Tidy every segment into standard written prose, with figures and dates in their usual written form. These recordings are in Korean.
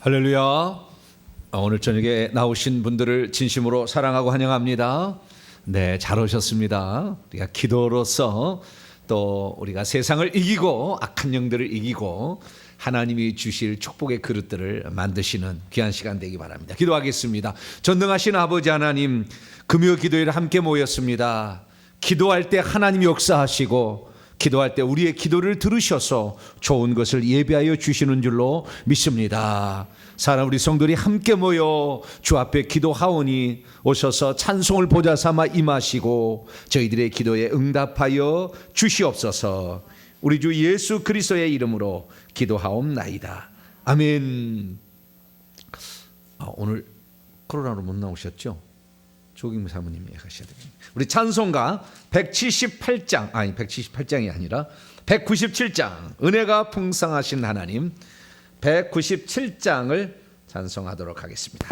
할렐루야. 오늘 저녁에 나오신 분들을 진심으로 사랑하고 환영합니다. 네, 잘 오셨습니다. 우리가 기도로서 또 우리가 세상을 이기고 악한 영들을 이기고 하나님이 주실 축복의 그릇들을 만드시는 귀한 시간 되기 바랍니다. 기도하겠습니다. 전능하신 아버지 하나님, 금요 기도회를 함께 모였습니다. 기도할 때 하나님 역사하시고 기도할 때 우리의 기도를 들으셔서 좋은 것을 예비하여 주시는 줄로 믿습니다. 사랑 우리 성도들이 함께 모여 주 앞에 기도하오니 오셔서 찬송을 보좌 삼아 임하시고 저희들의 기도에 응답하여 주시옵소서. 우리 주 예수 그리스도의 이름으로 기도하옵나이다. 아멘. 오늘 코로나로 못 나오셨죠? 조김 사모님이 하셔야 됩니다. 우리 찬송가 178장이 아니라 197장 은혜가 풍성하신 하나님 197장을 찬송하도록 하겠습니다.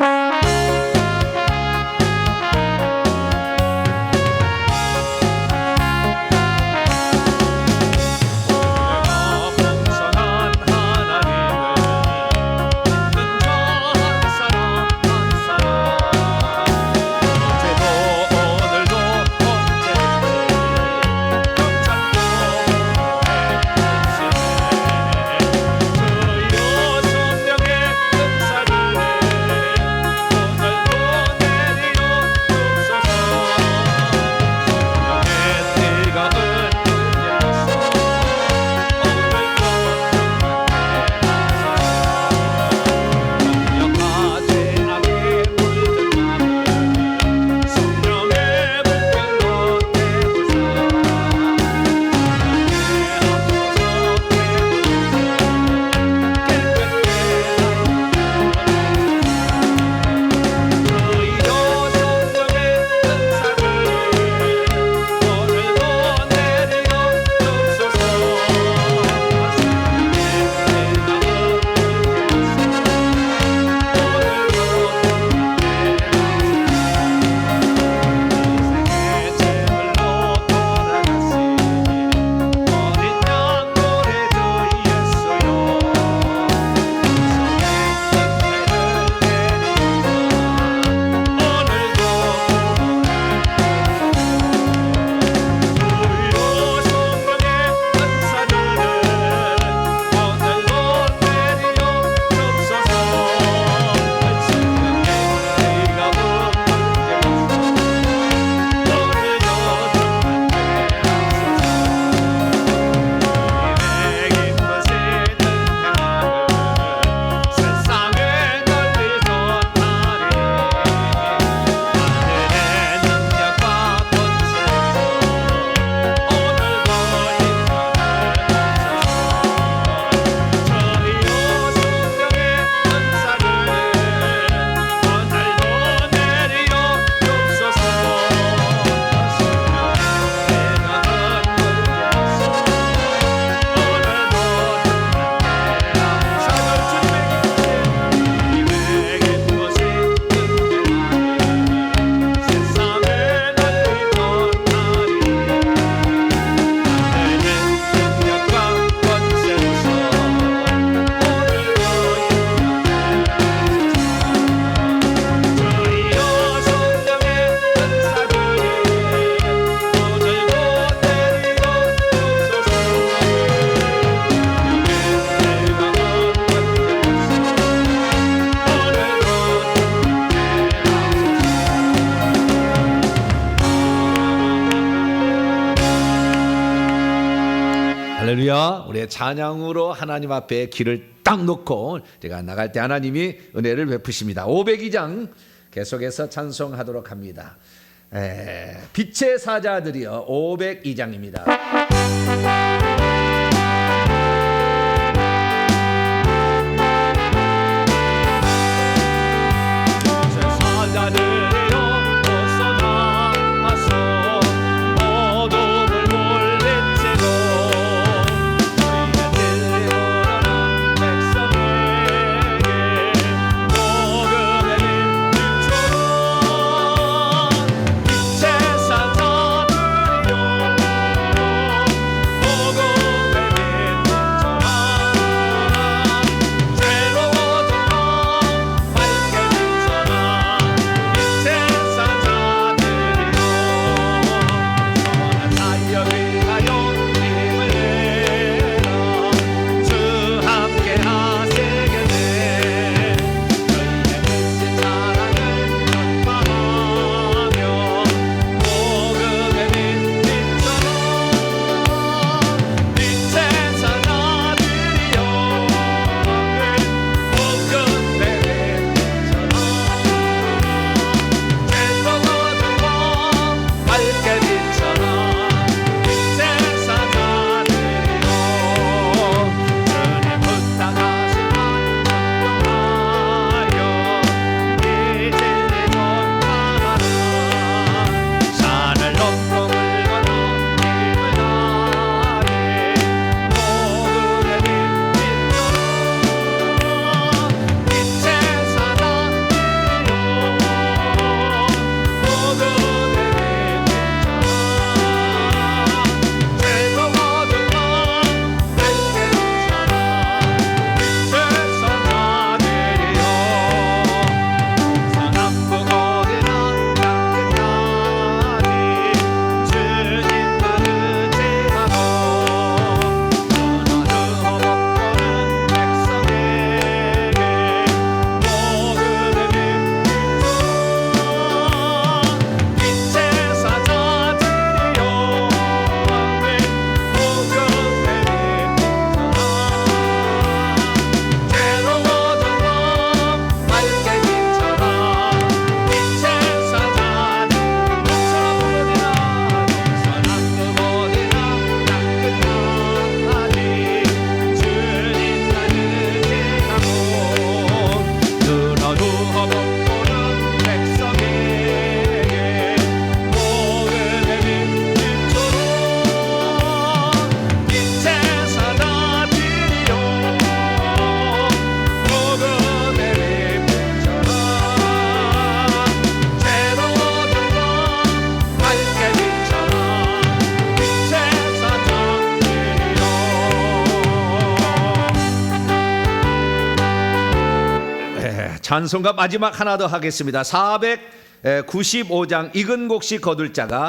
할렐루야. 우리의 찬양으로 하나님 앞에 길을 딱 놓고 제가 나갈 때 하나님이 은혜를 베푸십니다. 502장 계속해서 찬송하도록 합니다. 빛의 사자들이여 502장입니다. 빛의 사자들이여 찬송가 마지막 하나 더 하겠습니다. 495장 익은 곡식 거둘 자가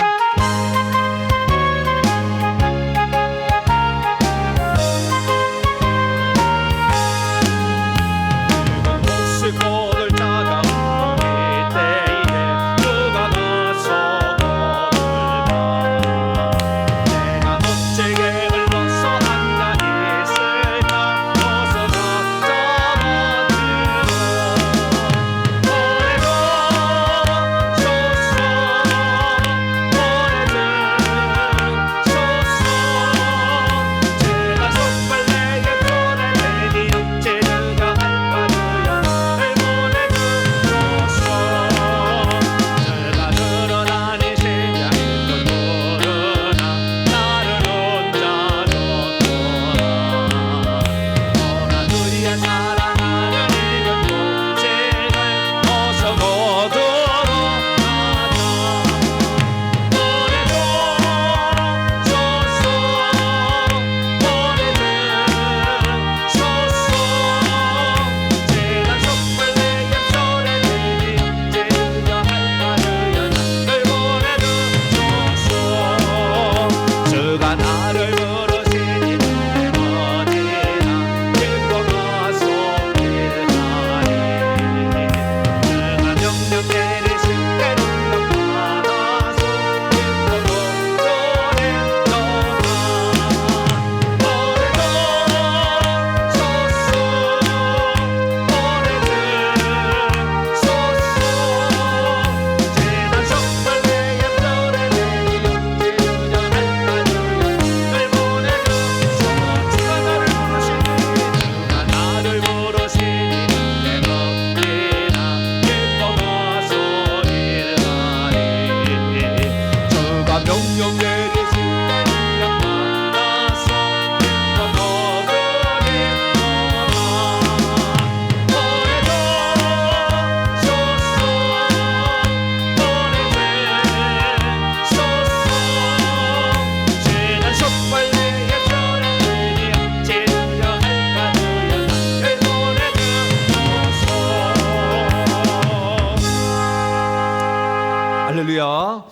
할렐루야.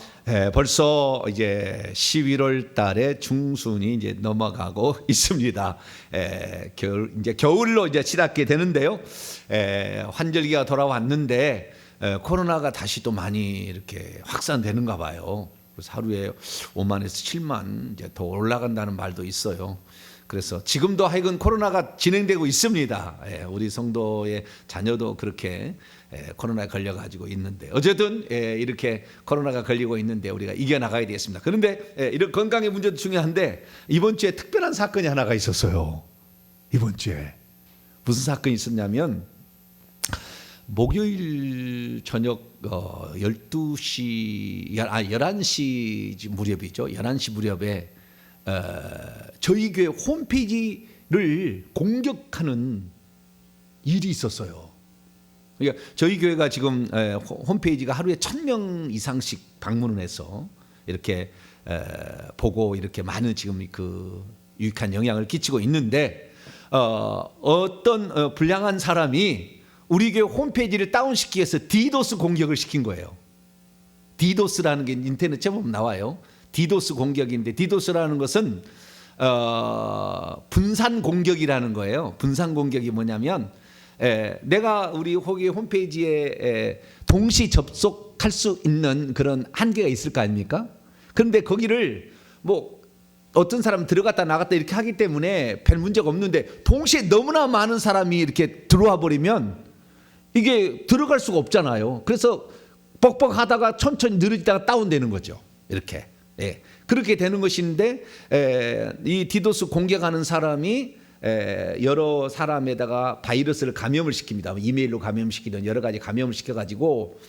벌써 이제 11월 달에 중순이 이제 넘어가고 있습니다. 이제 겨울로 이제 치닫게 되는데요. 환절기가 돌아왔는데 코로나가 다시 또 많이 이렇게 확산되는가 봐요. 그래서 하루에 5만에서 7만 이제 더 올라간다는 말도 있어요. 그래서 지금도 하여간 코로나가 진행되고 있습니다. 우리 성도의 자녀도 그렇게 코로나에 걸려가지고 있는데 어쨌든 이렇게 코로나가 걸리고 있는데 우리가 이겨나가야 되겠습니다. 그런데 이런 건강의 문제도 중요한데 이번 주에 특별한 사건이 하나가 있었어요. 이번 주에 무슨 사건이 있었냐면 목요일 저녁 11시 무렵이죠. 11시 무렵에 저희 교회 홈페이지를 공격하는 일이 있었어요. 그러니까 저희 교회가 지금 홈페이지가 하루에 1,000명 이상씩 방문을 해서 이렇게 보고 이렇게 많은 지금 그 유익한 영향을 끼치고 있는데 어떤 불량한 사람이 우리 교회 홈페이지를 다운시키기 위해서 디도스 공격을 시킨 거예요. 디도스라는 게 인터넷에 보면 나와요. 디도스 공격인데 디도스라는 것은 분산 공격이라는 거예요. 분산 공격이 뭐냐면 내가 우리 호기 홈페이지에 동시 접속할 수 있는 그런 한계가 있을 거 아닙니까? 그런데 거기를 뭐 어떤 사람은 들어갔다 나갔다 이렇게 하기 때문에 별 문제가 없는데 동시에 너무나 많은 사람이 이렇게 들어와 버리면 이게 들어갈 수가 없잖아요. 그래서 뻑뻑하다가 천천히 느리다가 다운되는 거죠. 이렇게. 그렇게 되는 것인데 이 디도스 공격하는 사람이 여러 사람에다가 바이러스를 감염을 시킵니다. 이메일로 감염시키든 여러 가지 감염을 시켜가지고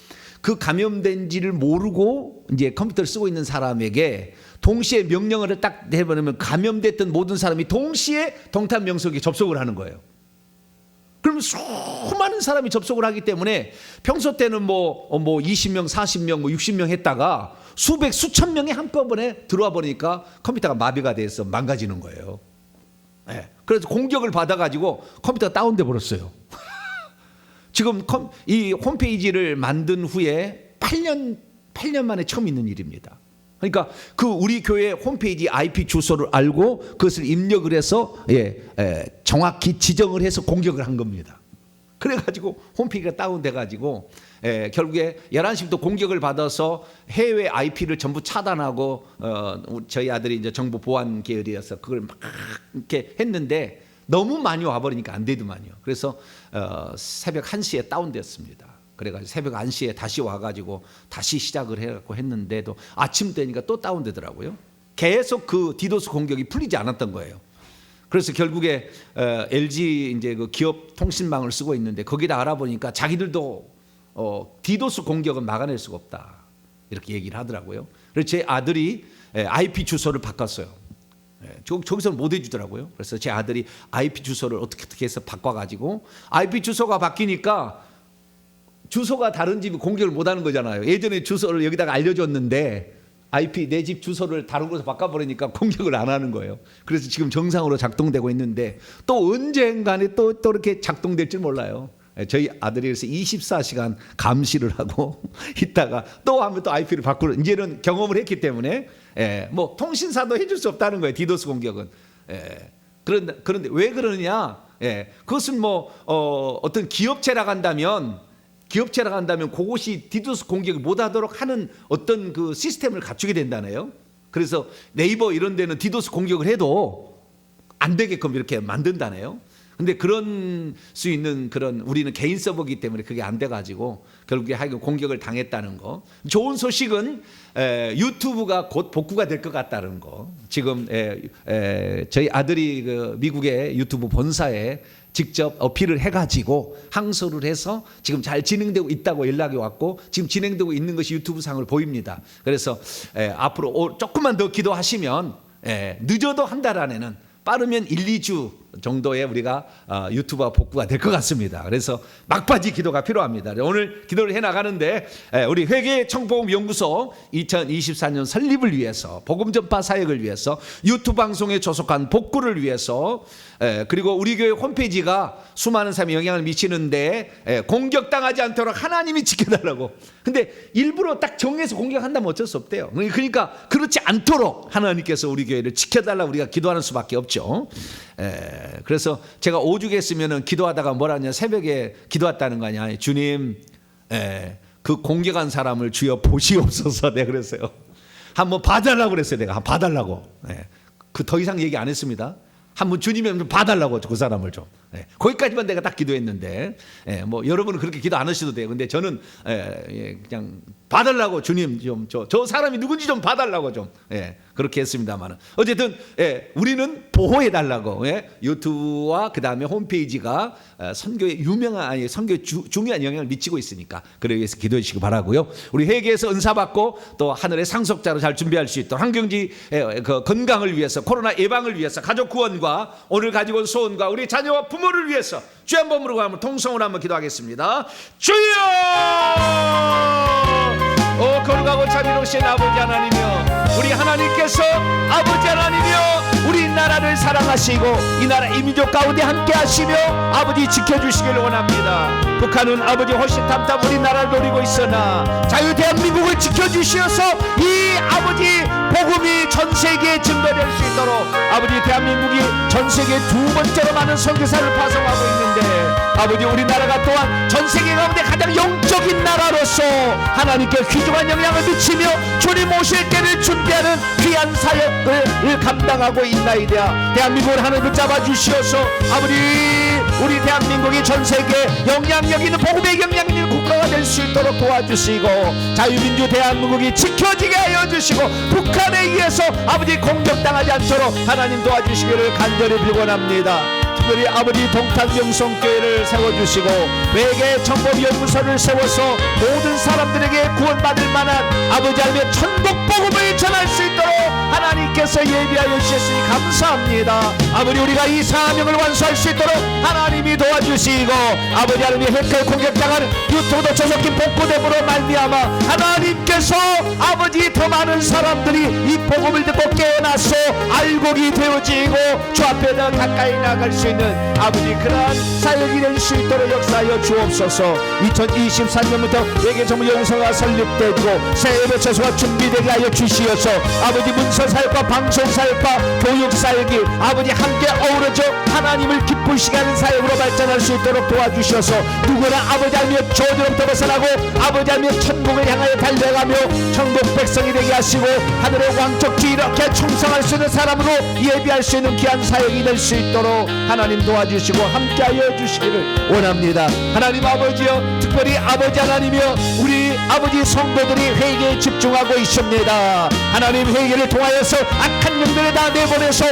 그 감염된지를 모르고 이제 컴퓨터를 쓰고 있는 사람에게 동시에 명령어를 딱 해버리면 감염됐던 모든 사람이 동시에 동탄 명석에 접속을 하는 거예요. 그럼 수많은 사람이 접속을 하기 때문에 평소 때는 뭐 20명, 40명, 60명 했다가 수백, 수천 명이 한꺼번에 들어와 버리니까 컴퓨터가 마비가 돼서 망가지는 거예요. 그래서 공격을 받아가지고 컴퓨터가 다운돼 버렸어요. 지금 이 홈페이지를 만든 후에 8년 만에 처음 있는 일입니다. 그러니까 그 우리 교회 홈페이지 IP 주소를 알고 그것을 입력을 해서 정확히 지정을 해서 공격을 한 겁니다. 그래가지고 홈페이지가 다운돼가지고 결국에 11시부터 공격을 받아서 해외 IP를 전부 차단하고 저희 아들이 이제 정보 보안 계열이어서 그걸 막 이렇게 했는데 너무 많이 와버리니까 안 되더만요. 그래서 새벽 1시에 다운됐습니다. 그래가지고 새벽 1시에 다시 와가지고 다시 시작을 해갖고 했는데도 아침 되니까 또 다운되더라고요. 계속 그 디도스 공격이 풀리지 않았던 거예요. 그래서 결국에 LG 이제 그 기업 통신망을 쓰고 있는데 거기다 알아보니까 자기들도 디도스 공격은 막아낼 수가 없다 이렇게 얘기를 하더라고요. 그래서 제 아들이 IP 주소를 바꿨어요. 저기서는 못 해주더라고요. 그래서 제 아들이 IP 주소를 어떻게 해서 바꿔가지고 IP 주소가 바뀌니까 주소가 다른 집이 공격을 못하는 거잖아요. 예전에 주소를 여기다가 알려줬는데 IP 내 집 주소를 다른 곳으로 바꿔버리니까 공격을 안 하는 거예요. 그래서 지금 정상으로 작동되고 있는데 또 언젠가는 또 이렇게 작동될 줄 몰라요. 저희 아들이 그래서 24시간 감시를 하고 있다가 또 하면 또 IP를 바꾸는 이제는 경험을 했기 때문에 뭐 통신사도 해줄 수 없다는 거예요. 디도스 공격은. 그런데 왜 그러느냐? 그것은 뭐 어떤 기업체라 한다면 그것이 디도스 공격을 못하도록 하는 어떤 그 시스템을 갖추게 된다네요. 그래서 네이버 이런 데는 디도스 공격을 해도 안 되게끔 이렇게 만든다네요. 근데 그런 수 있는 그런 우리는 개인 서버이기 때문에 그게 안 돼가지고 결국에 하여간 공격을 당했다는 거. 좋은 소식은 유튜브가 곧 복구가 될 것 같다는 거. 지금 저희 아들이 그 미국의 유튜브 본사에 직접 어필을 해가지고 항소를 해서 지금 잘 진행되고 있다고 연락이 왔고 지금 진행되고 있는 것이 유튜브 상으로 보입니다. 그래서 앞으로 조금만 더 기도하시면 늦어도 한 달 안에는 빠르면 1, 2주 정도에 우리가 유튜브가 복구가 될 것 같습니다. 그래서 막바지 기도가 필요합니다. 오늘 기도를 해나가는데 우리 회개 청복음 연구소 2024년 설립을 위해서 복음 전파 사역을 위해서 유튜브 방송에 조속한 복구를 위해서 그리고 우리 교회 홈페이지가 수많은 사람이 영향을 미치는데 공격당하지 않도록 하나님이 지켜달라고. 근데 일부러 딱 정해서 공격한다면 어쩔 수 없대요. 그러니까 그렇지 않도록 하나님께서 우리 교회를 지켜달라고 우리가 기도하는 수밖에 없죠. 그래서 제가 오죽했으면 기도하다가 뭐라냐 새벽에 기도했다는 거 아니야. 주님 그 공격한 사람을 주여 보시옵소서. 내가 그랬어요. 한번 봐달라고 그랬어요. 내가 봐달라고. 그 더 이상 얘기 안 했습니다. 한번 주님이 한번 봐달라고 그 사람을 좀. 거기까지만 내가 딱 기도했는데 뭐 여러분은 그렇게 기도 안 하셔도 돼요. 근데 저는 그냥 봐달라고 주님 좀 저 사람이 누군지 좀 봐달라고 좀 그렇게 했습니다만은 어쨌든 우리는 보호해 달라고 유튜브와 그 다음에 홈페이지가 선교에 유명한 선교에 중요한 영향을 미치고 있으니까 그래 위해서 기도해 주시기 바라고요. 우리 회개에서 은사 받고 또 하늘의 상속자로 잘 준비할 수 있도록 한경지 그 건강을 위해서 코로나 예방을 위해서 가족 구원과 오늘 가지고 온 소원과 우리 자녀와 부모를 위해서 주 한 번으로 한번 통성으로 한번 기도하겠습니다. 주여! 거룩하고 자비로우신 아버지 하나님이여 우리 하나님께서 아버지 하나님이여 우리 나라를 사랑하시고 이 나라 이민족 가운데 함께 하시며 아버지 지켜주시길 원합니다. 북한은 아버지 호시탐탐 우리나라를 노리고 있으나 자유 대한민국을 지켜주시어서 이 아버지 복음이 전 세계에 증거될 수 있도록 아버지 대한민국이 전 세계 두 번째로 많은 선교사를 파송하고 있는데 아버지 우리나라가 또한 전 세계 가운데 가장 영적인 나라로서 하나님께 귀중한 영향을 미치며 주님 오실 때를 준비하는 귀한 사역을 감당하고 있나이다. 대한민국을 하나님 붙잡아 주시어서 아버지 우리 대한민국이 전 세계 영향력 있는 복음의 영향력 있는 국가가 될 수 있도록 도와주시고 자유민주 대한민국이 지켜지게 하여 주시고 북한에 의해서 아버지 공격당하지 않도록 하나님 도와주시기를 간절히 빌곤합니다. 특별히 아버지 동탄영성교회를 세워주시고 외계 정법연구소를 세워서 모든 사람들에게 구원받을 만한 아버지 하나님의 천국 복음을 전할 수 있도록 하나님께서 예비하여 주셨으니 감사합니다. 아버지 우리가 이 사명을 완수할 수 있도록 하나님이 도와주시고 아버지 하나님의 핵을 공격당하는 유튜브도 저속힌 복구됨으로 말미암아 하나님께서 아버지 더 많은 사람들이 이 복음을 듣고 깨어나서 알곡이 되어지고 주 앞에 더 가까이 나갈 수 있는 아버지 그러한 사역이 될 수 있도록 역사하여 주옵소서. 2023년부터 외계 전문 영성가 설립되고 새 예배 처소가 준비되게 하여 주시어서 아버지 문서 사역과 방송 사역과 교육 사역이 아버지 함께 어우러져 하나님을 기쁘시게 하는 사역으로 발전할 수 있도록 도와주셔서 누구나 아버지 하나님의 저주로부터 벗어나고 아버지 하나님의 천국을 향하여 달려가며 천국 백성이 되게 하시고 하늘의 왕족지 이렇게 충성할 수 있는 사람으로 예비할 수 있는 귀한 사역이 될 수 있도록 하나님 도와주시고 함께하여 주시기를 원합니다. 하나님 아버지여, 특별히 아버지 하나님이여, 우리 아버지 성도들이 회개에 집중하고 있습니다. 하나님 회개를 통하여서 악한 영들을 다 내보내서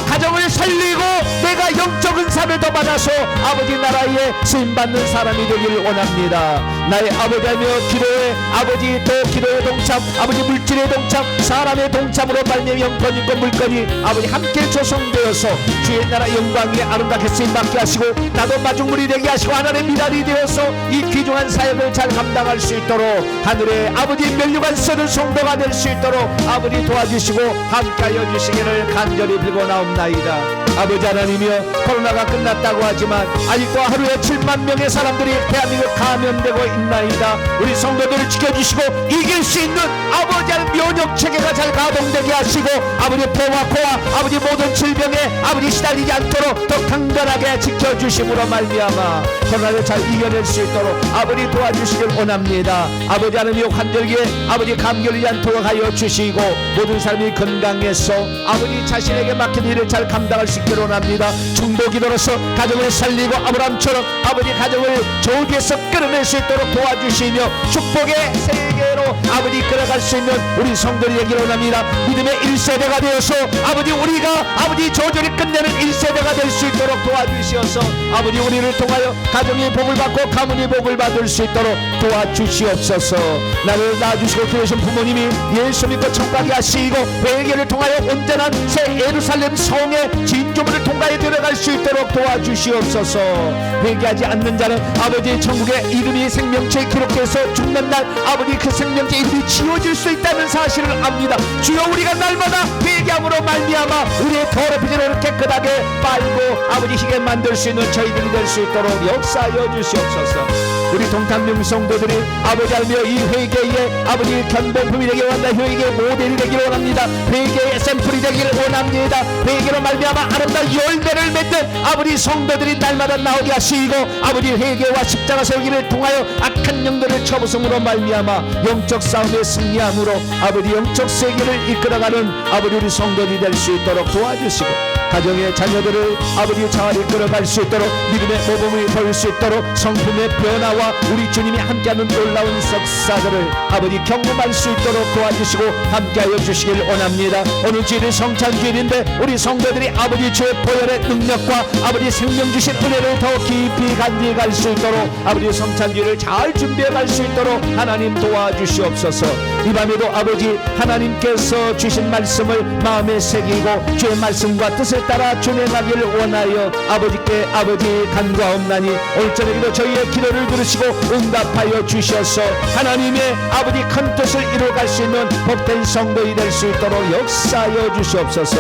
가정을 살리고 내가 영적 은사를 더 받아서 아버지 나라에 쓰임받는 사람이 되기를 원합니다. 나의 아버지 하며 기도에 아버지 또 기도의 동참, 아버지 물질의 동참, 사람의 동참으로 말미암아 영권과 물건이 아버지 함께 조성되어서 주의 나라 영광이 아름답게 쓰임받게 하시고 나도 마중물이 되게 하시고 하나님의 미랄이 되어서 이 귀중한 사역을 잘 감당할 수 있도록 하늘의 아버지 면류관 쓰는 성도가 될 수 있도록 아버지 도와주시고 함께하여 주시기를 간절히 빌고 나옵나이다. 아버지 하나님이여, 코로나가 끝났다고 하지만 아직도 하루에 7만 명의 사람들이 대한민국 감염되고 있나이다. 우리 성도들을 지켜주시고 이길 수 있는 아버지 하나님 면역체계가 잘 가동되게 하시고 아버지 폐와 코와 아버지 모든 질병에 아버지 시달리지 않도록 더 강건하게 지켜주심으로 말미암아 코로나를 잘 이겨낼 수 있도록 아버지 도와주시길 원합니다. 아버지 하나님 환절기에 아버지 감기를 않도록 하여 주시고 모든 사람이 건강해서 아버지 자신에게 맡긴 일을 잘 감당할 수 있기를 원합니다. 중보 기도로서 가정을 살리고 아브라함처럼 아버지 가정을 저기에서 끌어낼 수 있도록 도와주시며 축복의 세계로 아버지 끌어갈 수 있는 우리 성도들이 되기를 원합니다. 믿음의 1세대가 되어서 아버지 우리가 아버지 저주를 끝내는 1세대가 될 수 있도록 도와주시어서 아버지 우리를 통하여 가정이 복을 받고 가문이 복을 받을 수 있도록 도와주시옵소서. 나를 낳아주시고 키우신 부모님이 예수 믿고 천국에 하시고 회개를 통하여 온전한 새 예루살렘 성의 진주문을 통과해 들어갈 수 있도록 도와주시옵소서. 회개하지 않는 자는 아버지 천국의 이름이 생명체에 기록돼서 죽는 날 아버지 그 생명체 이름이 지워질 수 있다는 사실을 압니다. 주여 우리가 날마다 회개함으로 말미암아 우리의 더럽혀진 옷을 깨끗하게 빨고 아버지 희게 만들 수 있는 저희들이 될 수 있도록 역사하여 주시옵소서. 우리 동탄명 성도들이 아버지 하나님여 이 회개의 아버지 견본품이 되기를 원합니다. 회개의 모델이 되기를 원합니다. 회개의 샘플이 되기를 원합니다. 회개로 말미암아 아름다운 열매를 맺는 아버지 성도들이 날마다 나오게 하시고 아버지 회개와 십자가 세우기를 통하여 악한 영들을 쳐부숨으로 말미암아 영적 싸움에 승리함으로 아버지 영적 세계를 이끌어가는 아버지 우리 성도들이 될 수 있도록 도와주시고 가정의 자녀들을 아버지 잘 이끌어갈 수 있도록 믿음의 모범을 보일 수 있도록 성품의 변화와 우리 주님이 함께하는 놀라운 역사들을 아버지 경험할 수 있도록 도와주시고 함께하여 주시길 원합니다. 오늘 주일은 성찬주일인데 우리 성도들이 아버지 주의 보혈의 능력과 아버지 생명 주신 은혜를 더 깊이 간직해 갈 수 있도록 아버지 성찬주일을 잘 준비해 갈 수 있도록 하나님 도와주시옵소서. 이 밤에도 아버지 하나님께서 주신 말씀을 마음에 새기고 주의 말씀과 뜻을 따라 준행하기를 원하여 아버지께 아버지 간구하옵나니 오늘 저녁에도 저희의 기도를 들으시고 응답하여 주셔서 하나님의 아버지 큰 뜻을 이루어갈 수 있는 복된 성도이 될 수 있도록 역사하여 주시옵소서.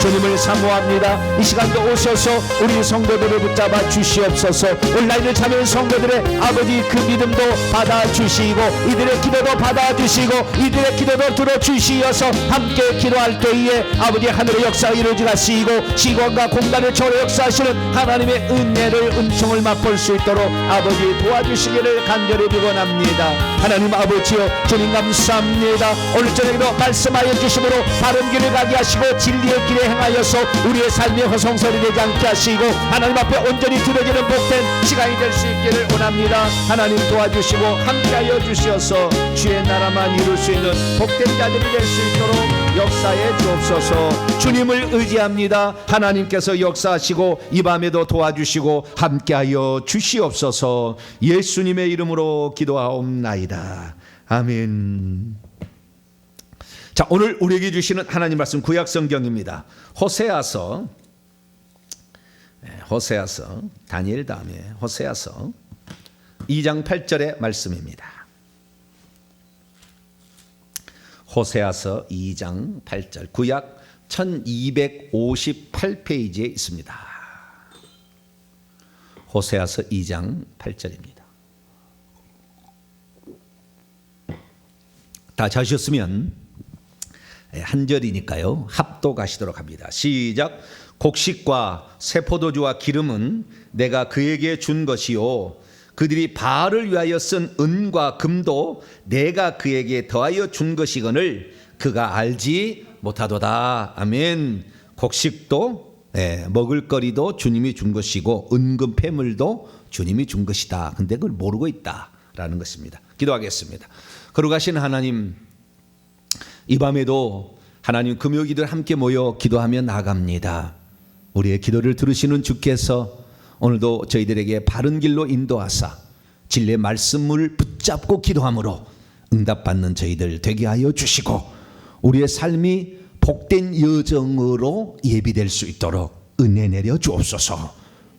주님을 사모합니다. 이 시간도 오셔서 우리 성도들을 붙잡아 주시옵소서. 온라인을 참여한 성도들의 아버지 그 믿음도 받아주시고 이들의 기도도 받아주시고 이들의 기도도 들어주시어서 함께 기도할 때에 아버지 하늘의 역사가 이루어지시고 시공과 공간을 초월해 역사하시는 하나님의 은혜를 은총을 맛볼 수 있도록 아버지 도와주시기를 간절히 비원합니다. 하나님 아버지여 주님 감사합니다. 오늘 저녁에도 말씀하여 주심으로 바른 길을 가게 하시고 진리의 길에 행하여서 우리의 삶의 허송설이 되지 않게 하시고 하나님 앞에 온전히 드려지는 복된 시간이 될 수 있기를 원합니다. 하나님 도와주시고 함께하여 주시어서 주의 나라만 이룰 수 있는 복된 자들이 될 수 있도록 역사해 주옵소서. 주님을 의지합니다. 하나님께서 역사하시고 이 밤에도 도와주시고 함께하여 주시옵소서. 예수님의 이름으로 기도하옵나이다. 아멘. 자, 오늘 우리에게 주시는 하나님 말씀 구약 성경입니다. 호세아서 다니엘 다음에 호세아서 2장 8절의 말씀입니다. 호세아서 2장 8절, 구약 1258페이지에 있습니다. 호세아서 2장 8절입니다. 다 찾으셨으면 한 절이니까요, 합독하시도록 합니다. 시작. 곡식과 새 포도주와 기름은 내가 그에게 준 것이요, 그들이 바알을 위하여 쓴 은과 금도 내가 그에게 더하여 준 것이거늘 그가 알지 못하도다. 아멘. 곡식도 먹을거리도 주님이 준 것이고 은금 폐물도 주님이 준 것이다. 근데 그걸 모르고 있다라는 것입니다. 기도하겠습니다. 거룩하신 하나님, 이 밤에도 하나님 금요기들 함께 모여 기도하며 나갑니다. 우리의 기도를 들으시는 주께서 오늘도 저희들에게 바른 길로 인도하사 진리의 말씀을 붙잡고 기도함으로 응답받는 저희들 되게 하여 주시고, 우리의 삶이 복된 여정으로 예비될 수 있도록 은혜 내려 주옵소서.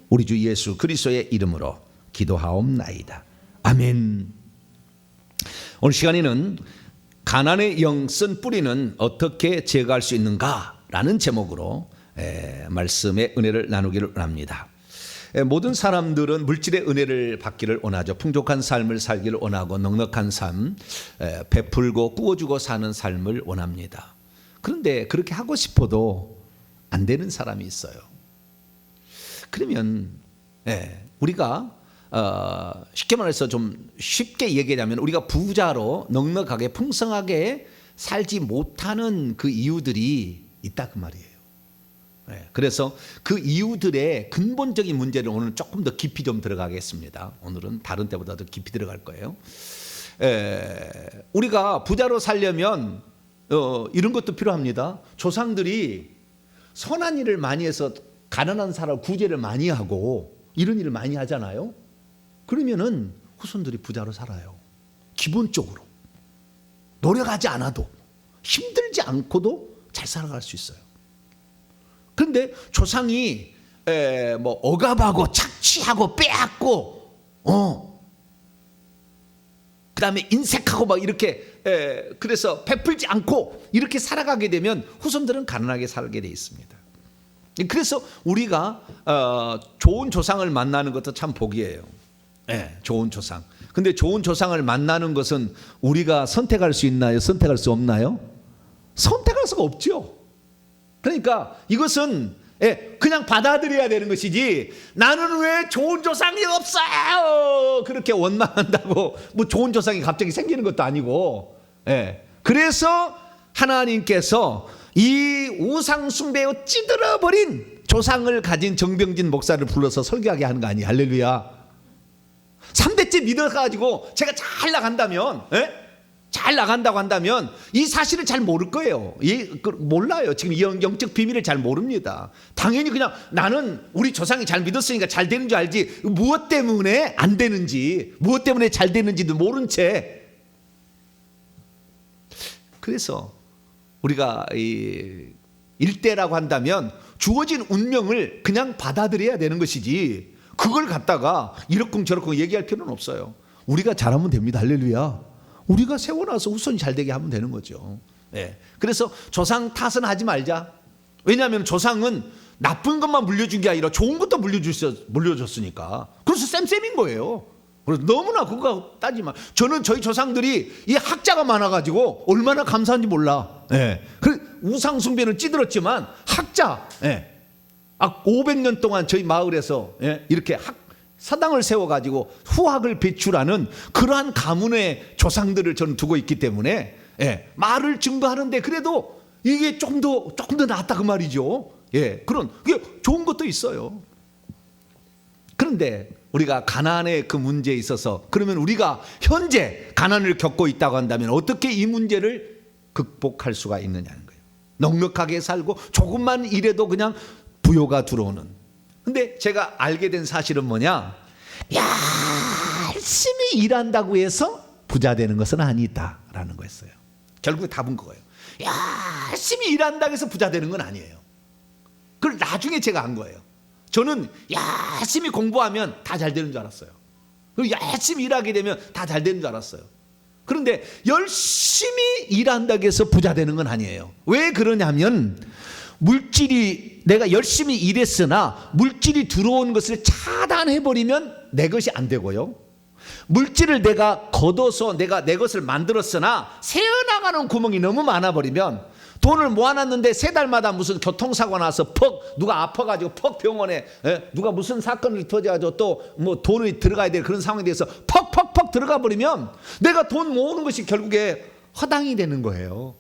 우리 주 예수 그리스도의 이름으로 기도하옵나이다. 아멘. 오늘 시간에는 가난의 영 쓴 뿌리는 어떻게 제거할 수 있는가라는 제목으로 말씀의 은혜를 나누기를 원합니다. 모든 사람들은 물질의 은혜를 받기를 원하죠. 풍족한 삶을 살기를 원하고 넉넉한 삶, 베풀고 꾸어주고 사는 삶을 원합니다. 그런데 그렇게 하고 싶어도 안 되는 사람이 있어요. 그러면 우리가 쉽게 말해서 좀 쉽게 얘기하자면, 우리가 부자로 넉넉하게 풍성하게 살지 못하는 그 이유들이 있다 그 말이에요. 그래서 그 이유들의 근본적인 문제를 오늘 조금 더 깊이 좀 들어가겠습니다. 오늘은 다른 때보다 더 깊이 들어갈 거예요. 우리가 부자로 살려면 이런 것도 필요합니다. 조상들이 선한 일을 많이 해서 가난한 사람 구제를 많이 하고 이런 일을 많이 하잖아요. 그러면은 후손들이 부자로 살아요. 기본적으로 노력하지 않아도, 힘들지 않고도 잘 살아갈 수 있어요. 그런데 조상이 뭐 억압하고 착취하고 빼앗고 그다음에 인색하고 막 이렇게 그래서 베풀지 않고 이렇게 살아가게 되면 후손들은 가난하게 살게 돼 있습니다. 그래서 우리가 좋은 조상을 만나는 것도 참 복이에요. 좋은 조상. 근데 좋은 조상을 만나는 것은 우리가 선택할 수 있나요? 선택할 수 없나요? 선택할 수가 없죠. 그러니까 이것은 그냥 받아들여야 되는 것이지, 나는 왜 좋은 조상이 없어요 그렇게 원망한다고 뭐 좋은 조상이 갑자기 생기는 것도 아니고. 그래서 하나님께서 이 우상 숭배에 찌들어버린 조상을 가진 정병진 목사를 불러서 설교하게 하는 거 아니에요. 할렐루야. 3대째 믿어가지고 제가 잘 나간다면, 잘 나간다고 한다면 이 사실을 잘 모를 거예요. 몰라요. 지금 영적 비밀을 잘 모릅니다. 당연히 그냥 나는 우리 조상이 잘 믿었으니까 잘 되는 줄 알지, 무엇 때문에 안 되는지, 무엇 때문에 잘 되는지도 모른 채. 그래서 우리가 일대라고 한다면 주어진 운명을 그냥 받아들여야 되는 것이지, 그걸 갖다가 이렇쿵저렇쿵 얘기할 필요는 없어요. 우리가 잘하면 됩니다. 할렐루야. 우리가 세워놔서 후손이 잘 되게 하면 되는 거죠. 그래서 조상 탓은 하지 말자. 왜냐하면 조상은 나쁜 것만 물려준 게 아니라 좋은 것도 물려줬으니까. 그래서 쌤쌤인 거예요. 그래서 너무나 그거 따지마. 저는 저희 조상들이 이 학자가 많아가지고 얼마나 감사한지 몰라. 우상 숭배는 찌들었지만 학자, 500년 동안 저희 마을에서 이렇게 사당을 세워가지고 후학을 배출하는 그러한 가문의 조상들을 저는 두고 있기 때문에 말을 증거하는데 그래도 이게 조금 더 낫다 그 말이죠. 그런 그게 좋은 것도 있어요. 그런데 우리가 가난의 그 문제에 있어서, 그러면 우리가 현재 가난을 겪고 있다고 한다면 어떻게 이 문제를 극복할 수가 있느냐는 거예요. 넉넉하게 살고 조금만 일해도 그냥 부요가 들어오는. 근데 제가 알게 된 사실은 뭐냐, 열심히 일한다고 해서 부자 되는 것은 아니다라는 거였어요. 결국 답은 그거예요. 열심히 일한다고 해서 부자 되는 건 아니에요. 그걸 나중에 제가 한 거예요. 저는 열심히 공부하면 다 잘 되는 줄 알았어요. 그리고 열심히 일하게 되면 다 잘 되는 줄 알았어요. 그런데 열심히 일한다고 해서 부자 되는 건 아니에요. 왜 그러냐면 물질이, 내가 열심히 일했으나 물질이 들어온 것을 차단해버리면 내 것이 안 되고요, 물질을 내가 걷어서 내가 내 것을 만들었으나 새어나가는 구멍이 너무 많아버리면, 돈을 모아놨는데 3달마다 무슨 교통사고 나서 퍽 누가 아파가지고 퍽 병원에, 누가 무슨 사건을 터져가지고 또 뭐 돈이 들어가야 될 그런 상황에 대해서 퍽 들어가 버리면 내가 돈 모으는 것이 결국에 허당이 되는 거예요.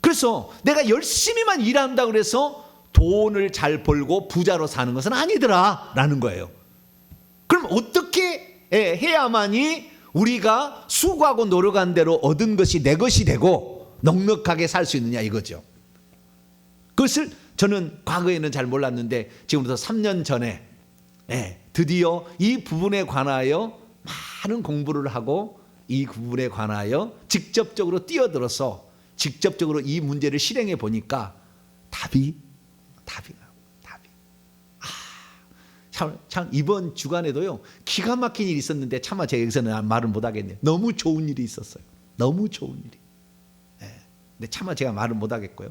그래서 내가 열심히만 일한다고 해서 돈을 잘 벌고 부자로 사는 것은 아니더라 라는 거예요. 그럼 어떻게 해야만이 우리가 수고하고 노력한 대로 얻은 것이 내 것이 되고 넉넉하게 살 수 있느냐 이거죠. 그것을 저는 과거에는 잘 몰랐는데 지금부터 3년 전에 드디어 이 부분에 관하여 많은 공부를 하고 이 부분에 관하여 직접적으로 뛰어들어서 직접적으로 이 문제를 실행해 보니까 답이 참 이번 주간에도요 기가 막힌 일이 있었는데 차마 제가 여기서는 말을 못 하겠네요. 너무 좋은 일이 있었어요. 너무 좋은 일이. 근데 차마 제가 말을 못 하겠고요.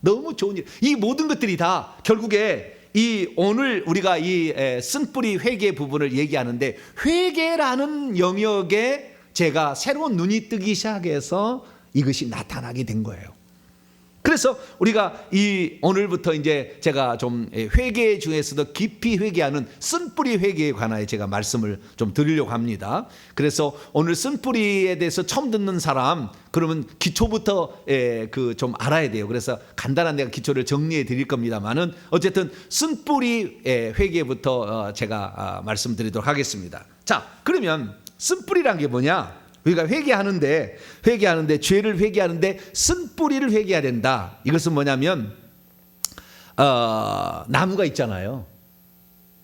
너무 좋은 일. 이 모든 것들이 다 결국에 이 오늘 우리가 이 쓴뿌리 회개 부분을 얘기하는데, 회개라는 영역에 제가 새로운 눈이 뜨기 시작해서 이것이 나타나게 된 거예요. 그래서 우리가 이 오늘부터 이제 제가 좀 회개 중에서도 깊이 회개하는 쓴뿌리 회개에 관하여 제가 말씀을 좀 드리려고 합니다. 그래서 오늘 쓴뿌리에 대해서 처음 듣는 사람, 그러면 기초부터 그 좀 알아야 돼요. 그래서 간단한 내가 기초를 정리해 드릴 겁니다만은 어쨌든 쓴뿌리 회개부터 제가 말씀드리도록 하겠습니다. 자, 그러면 쓴뿌리란 게 뭐냐? 우리가 회개하는데 죄를 회개하는데 쓴뿌리를 회개해야 된다. 이것은 뭐냐면 나무가 있잖아요.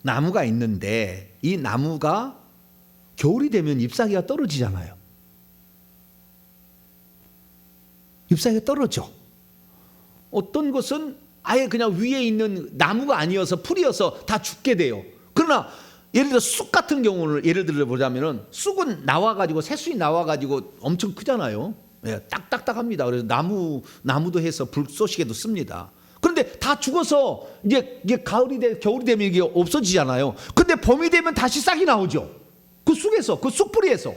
나무가 있는데 이 나무가 겨울이 되면 잎사귀가 떨어지잖아요. 잎사귀가 떨어져. 어떤 것은 아예 그냥 위에 있는 나무가 아니어서 풀이어서 다 죽게 돼요. 그러나 예를 들어 쑥 같은 경우는 예를 들어 보자면은, 쑥은 나와가지고 새순이 나와가지고 엄청 크잖아요. 딱딱합니다. 그래서 나무도 해서 불쏘시개도 씁니다. 그런데 다 죽어서 이게 겨울이 되면 이게 없어지잖아요. 근데 봄이 되면 다시 싹이 나오죠. 그 쑥에서, 그 쑥뿌리에서.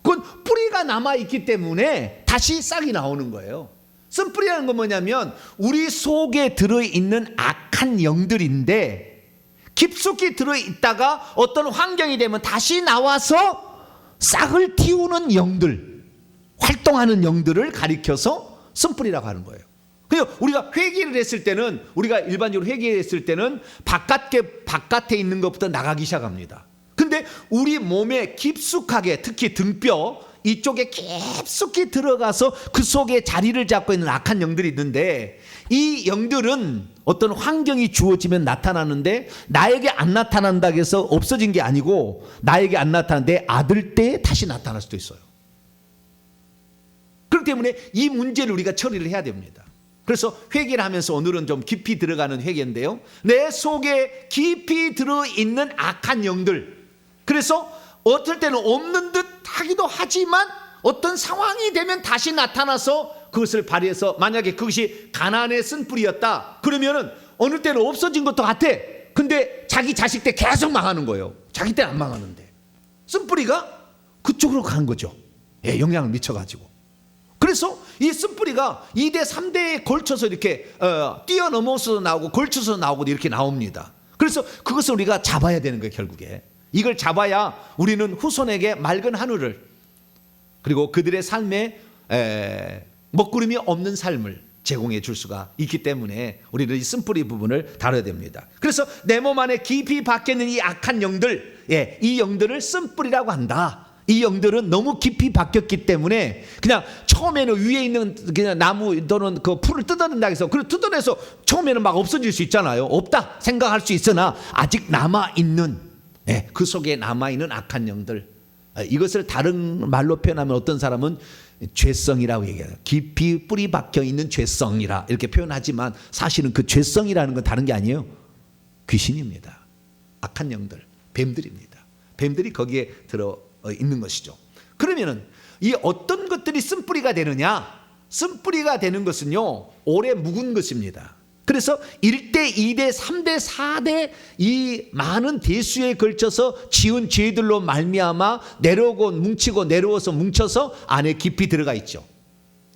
그건 뿌리가 남아 있기 때문에 다시 싹이 나오는 거예요. 쓴뿌리라는 건 뭐냐면 우리 속에 들어있는 악한 영들인데, 깊숙이 들어있다가 어떤 환경이 되면 다시 나와서 싹을 틔우는 영들, 활동하는 영들을 가리켜서 쓴뿌리라고 하는 거예요. 그래서 우리가 회개를 했을 때는, 우리가 일반적으로 회개했을 때는 바깥에 있는 것부터 나가기 시작합니다. 근데 우리 몸에 깊숙하게, 특히 등뼈 이쪽에 깊숙이 들어가서 그 속에 자리를 잡고 있는 악한 영들이 있는데, 이 영들은 어떤 환경이 주어지면 나타나는데 나에게 안 나타난다고 해서 없어진 게 아니고, 나에게 안 나타나는데 아들 때에 다시 나타날 수도 있어요. 그렇기 때문에 이 문제를 우리가 처리를 해야 됩니다. 그래서 회개를 하면서 오늘은 좀 깊이 들어가는 회개인데요, 내 속에 깊이 들어있는 악한 영들, 그래서 어떨 때는 없는 듯 하기도 하지만 어떤 상황이 되면 다시 나타나서 그것을 발휘해서, 만약에 그것이 가나안의 쓴뿌리였다 그러면은 어느 때는 없어진 것도 같아. 근데 자기 자식 때 계속 망하는 거예요. 자기 때는 안 망하는데 쓴뿌리가 그쪽으로 간 거죠. 영향을 미쳐가지고. 그래서 이 쓴뿌리가 2대 3대에 걸쳐서 이렇게 뛰어넘어서 나오고 걸쳐서 나오고 이렇게 나옵니다. 그래서 그것을 우리가 잡아야 되는 거예요. 결국에 이걸 잡아야 우리는 후손에게 맑은 하늘을, 그리고 그들의 삶에 먹구름이 없는 삶을 제공해 줄 수가 있기 때문에 우리는 이 쓴뿌리 부분을 다뤄야 됩니다. 그래서 내 몸 안에 깊이 박혀있는 이 악한 영들, 이 영들을 쓴뿌리라고 한다. 이 영들은 너무 깊이 박혔기 때문에 그냥 처음에는 위에 있는 그냥 나무 또는 그 풀을 뜯어낸다 해서, 그걸 뜯어내서 처음에는 막 없어질 수 있잖아요. 없다 생각할 수 있으나 아직 남아있는, 그 속에 남아있는 악한 영들, 이것을 다른 말로 표현하면 어떤 사람은 죄성이라고 얘기해요. 깊이 뿌리 박혀 있는 죄성이라 이렇게 표현하지만 사실은 그 죄성이라는 건 다른 게 아니에요. 귀신입니다. 악한 영들, 뱀들입니다. 뱀들이 거기에 들어 있는 것이죠. 그러면은 이 어떤 것들이 쓴뿌리가 되느냐? 쓴뿌리가 되는 것은요, 오래 묵은 것입니다. 그래서 1대, 2대, 3대, 4대 이 많은 대수에 걸쳐서 지은 죄들로 말미암아 내려오고 뭉치고 내려워서 뭉쳐서 안에 깊이 들어가 있죠.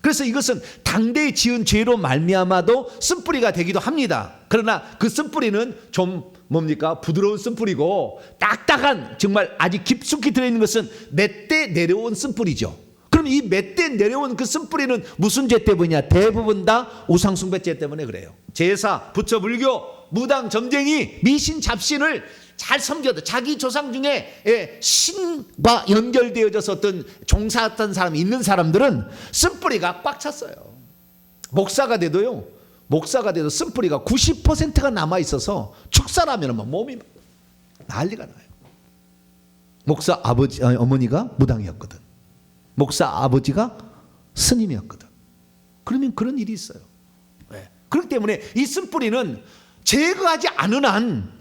그래서 이것은 당대에 지은 죄로 말미암아도 쓴뿌리가 되기도 합니다. 그러나 그 쓴뿌리는 좀 뭡니까? 부드러운 쓴뿌리고 딱딱한 정말 아주 깊숙이 들어있는 것은 맷대 내려온 쓴뿌리죠. 그럼 이 맷대 내려온 그 쓴뿌리는 무슨 죄 때문이냐? 대부분 다 우상숭배죄 때문에 그래요. 제사, 부처, 불교, 무당, 점쟁이, 미신, 잡신을 잘 섬겨도 자기 조상 중에 신과 연결되어져서 어떤 종사했던 사람이 있는 사람들은 쓴뿌리가 꽉 찼어요. 목사가 돼도 쓴뿌리가 90%가 남아있어서 축사라면 몸이 난리가 나요. 목사 어머니가 무당이었거든. 목사 아버지가 스님이었거든. 그러면 그런 일이 있어요. 그렇기 때문에 이 쓴뿌리는 제거하지 않은 한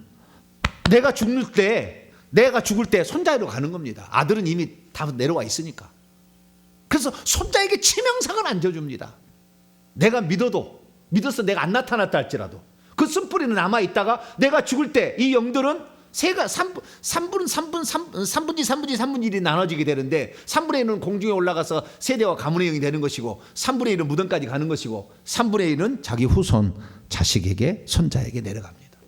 내가 죽을 때 손자로 가는 겁니다. 아들은 이미 다 내려와 있으니까. 그래서 손자에게 치명상을 안 줘줍니다. 내가 믿어서 내가 안 나타났다 할지라도 그 쓴뿌리는 남아있다가 내가 죽을 때 이 영들은 3분의 1이 나눠지게 되는데 3분의 1은 공중에 올라가서 세대와 가문의 영이 되는 것이고 3분의 1은 무덤까지 가는 것이고 3분의 1은 자기 후손 자식에게 손자에게 내려갑니다.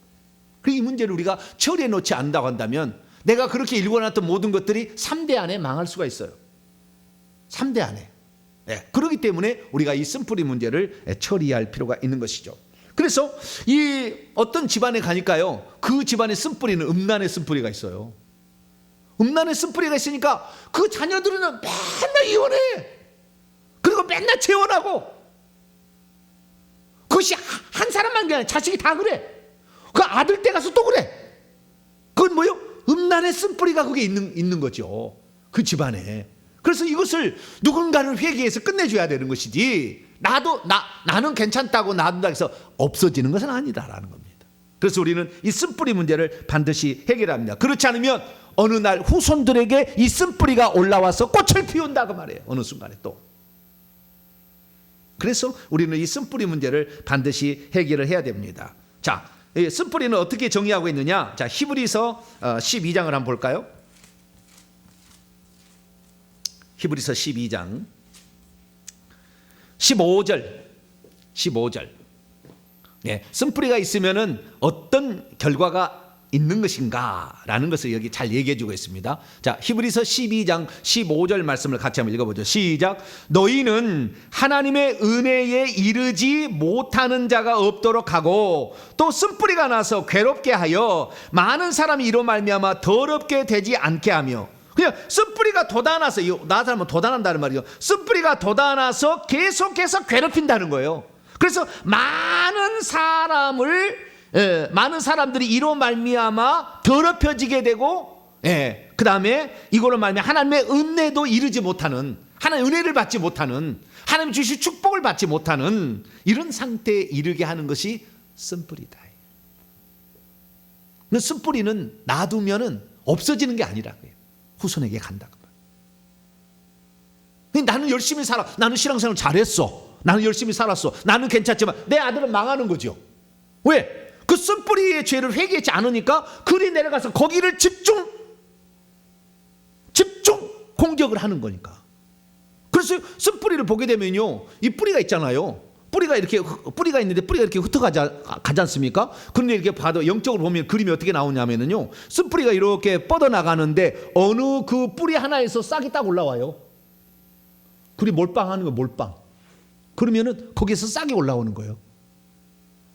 그리고 이 문제를 우리가 처리해 놓지 않는다고 한다면 내가 그렇게 일궈놨던 모든 것들이 3대 안에 망할 수가 있어요. 3대 안에. 그렇기 때문에 우리가 이 쓴뿌리 문제를 처리할 필요가 있는 것이죠. 그래서 이 어떤 집안에 가니까요, 그 집안의 쓴뿌리는 음란의 쓴뿌리가 있어요. 음란의 쓴뿌리가 있으니까 그 자녀들은 맨날 이혼해. 그리고 맨날 재혼하고. 그것이 한 사람만 그냥 자식이 다 그래. 그 아들 때 가서 또 그래. 그건 뭐요? 음란의 쓴뿌리가 거기에 있는 거죠. 그 집안에. 그래서 이것을 누군가를 회개해서 끝내줘야 되는 것이지, 나는 괜찮다고 놔둔다 해서 없어지는 것은 아니다라는 겁니다. 그래서 우리는 이 쓴뿌리 문제를 반드시 해결합니다. 그렇지 않으면 어느 날 후손들에게 이 쓴뿌리가 올라와서 꽃을 피운다 그 말이에요. 어느 순간에 또. 그래서 우리는 이 쓴뿌리 문제를 반드시 해결을 해야 됩니다. 자, 이 쓴뿌리는 어떻게 정의하고 있느냐? 자, 히브리서 12장을 한번 볼까요? 히브리서 12장 15절. 쓴뿌리가 있으면은 어떤 결과가 있는 것인가라는 것을 여기 잘 얘기해 주고 있습니다. 자, 히브리서 12장 15절 말씀을 같이 한번 읽어보죠. 시작. 너희는 하나님의 은혜에 이르지 못하는 자가 없도록 하고 또 쓴뿌리가 나서 괴롭게 하여 많은 사람이 이로 말미암아 더럽게 되지 않게 하며. 그냥 쓴뿌리가 돋아나서, 나사람은 뭐 돋아난다는 말이죠. 쓴뿌리가 돋아나서 계속해서 괴롭힌다는 거예요. 그래서 많은 사람들이 이로 말미암아 더럽혀지게 되고, 그 다음에 이거로 말미암아 하나님의 은혜도 이르지 못하는, 하나님의 은혜를 받지 못하는, 하나님 주신 축복을 받지 못하는 이런 상태에 이르게 하는 것이 쓴뿌리다. 쓴뿌리는 놔두면은 없어지는 게 아니라고요. 후손에게 간다고. 나는 열심히 살아. 나는 신앙생활 잘했어. 나는 열심히 살았어. 나는 괜찮지만 내 아들은 망하는 거죠. 왜? 그 쓴뿌리의 죄를 회개하지 않으니까 그리 내려가서 거기를 집중 공격을 하는 거니까. 그래서 쓴뿌리를 보게 되면요, 이 뿌리가 있잖아요. 뿌리가 있는데 뿌리가 이렇게 흩어가지 않습니까? 그런데 이렇게 봐도 영적으로 보면 그림이 어떻게 나오냐면요, 쓴뿌리가 이렇게 뻗어나가는데 어느 그 뿌리 하나에서 싹이 딱 올라와요. 그리 몰빵하는 거, 몰빵. 그러면은 거기에서 싹이 올라오는 거예요.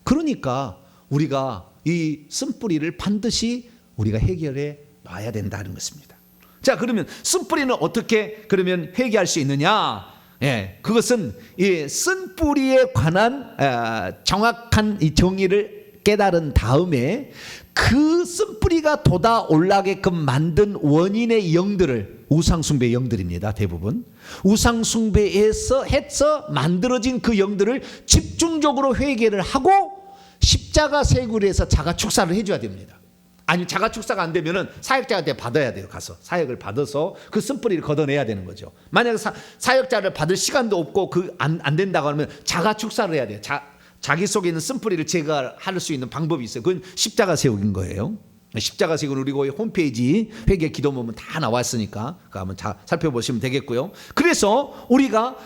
그러니까 우리가 이 쓴뿌리를 반드시 우리가 해결해 놔야 된다는 것입니다. 자, 그러면 쓴뿌리는 어떻게 그러면 회개할 수 있느냐? 그것은 이 쓴뿌리에 관한 정확한 이 정의를 깨달은 다음에 그 쓴뿌리가 돋아올라게끔 만든 원인의 영들을, 우상숭배 영들입니다. 대부분 우상숭배에서 해서 만들어진 그 영들을 집중적으로 회개를 하고 십자가 세우기 위해서 자가 축사를 해줘야 됩니다. 아니 자가 축사가 안 되면은 사역자한테 받아야 돼요. 가서 사역을 받아서 그 쓴뿌리를 걷어내야 되는 거죠. 만약에 사역자를 받을 시간도 없고 그 안 된다고 하면 자가 축사를 해야 돼요. 자기 속에 있는 쓴뿌리를 제거할 수 있는 방법이 있어요. 그건 십자가 세우기인 거예요. 십자가 세우기는 우리 홈페이지 회개 기도문은 다 나왔으니까 그거 한번 살펴보시면 되겠고요. 그래서 우리가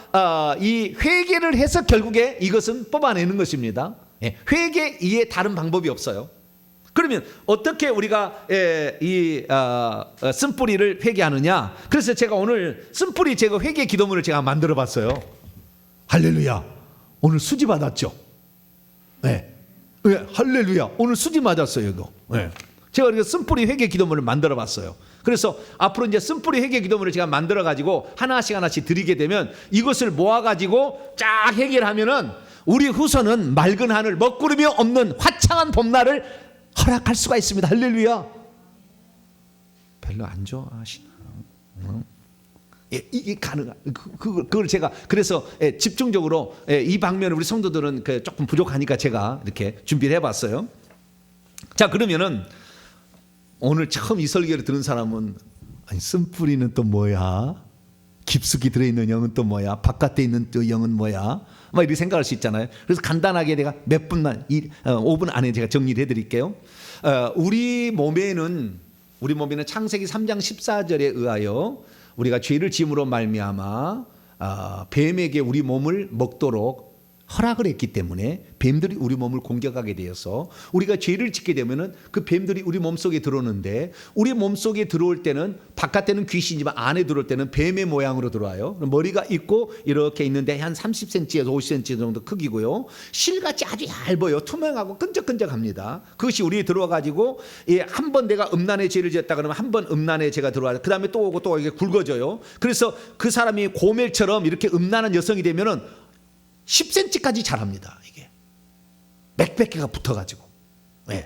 이 회개를 해서 결국에 이것은 뽑아내는 것입니다. 회개 이외에 다른 방법이 없어요. 그러면 어떻게 우리가 이 쓴뿌리를 회개하느냐? 그래서 제가 오늘 쓴뿌리 제거 회개 기도문을 제가 만들어 봤어요. 할렐루야. 오늘 수지 받았죠? 네. 할렐루야. 오늘 수지 맞았어요, 이거. 네. 제가 이렇게 쓴뿌리 회개 기도문을 만들어 봤어요. 그래서 앞으로 이제 쓴뿌리 회개 기도문을 제가 만들어 가지고 하나씩 드리게 되면 이것을 모아 가지고 쫙 해결하면은 우리 후손은 맑은 하늘, 먹구름이 없는 화창한 봄날을 허락할 수가 있습니다. 할렐루야. 별로 안 좋아하시나? 이게 가능한 그걸 제가 그래서 집중적으로 이 방면을 우리 성도들은 조금 부족하니까 제가 이렇게 준비를 해봤어요. 자, 그러면은 오늘 처음 이 설교를 들은 사람은 아니 쓴뿌리는 또 뭐야? 깊숙이 들어있는 영은 또 뭐야? 바깥에 있는 또 영은 뭐야? 막 이렇게 생각할 수 있잖아요. 그래서 간단하게 내가 몇 분만 5분 안에 제가 정리를 해드릴게요. 우리 몸에는 창세기 3장 14절에 의하여 우리가 죄를 지음으로 말미암아 뱀에게 우리 몸을 먹도록 허락을 했기 때문에 뱀들이 우리 몸을 공격하게 되어서 우리가 죄를 짓게 되면은 그 뱀들이 우리 몸속에 들어오는데 우리 몸속에 들어올 때는 바깥에는 귀신이지만 안에 들어올 때는 뱀의 모양으로 들어와요. 머리가 있고 이렇게 있는데 한 30cm에서 50cm 정도 크기고요. 실같이 아주 얇아요. 투명하고 끈적끈적합니다. 그것이 우리에 들어와가지고 한 번 내가 음란의 죄를 지었다 그러면 한 번 음란의 죄가 들어와요. 그 다음에 또 오고 또 이게 굵어져요. 그래서 그 사람이 고멜처럼 이렇게 음란한 여성이 되면은 10cm까지 자랍니다. 이게 몇백 개가 붙어가지고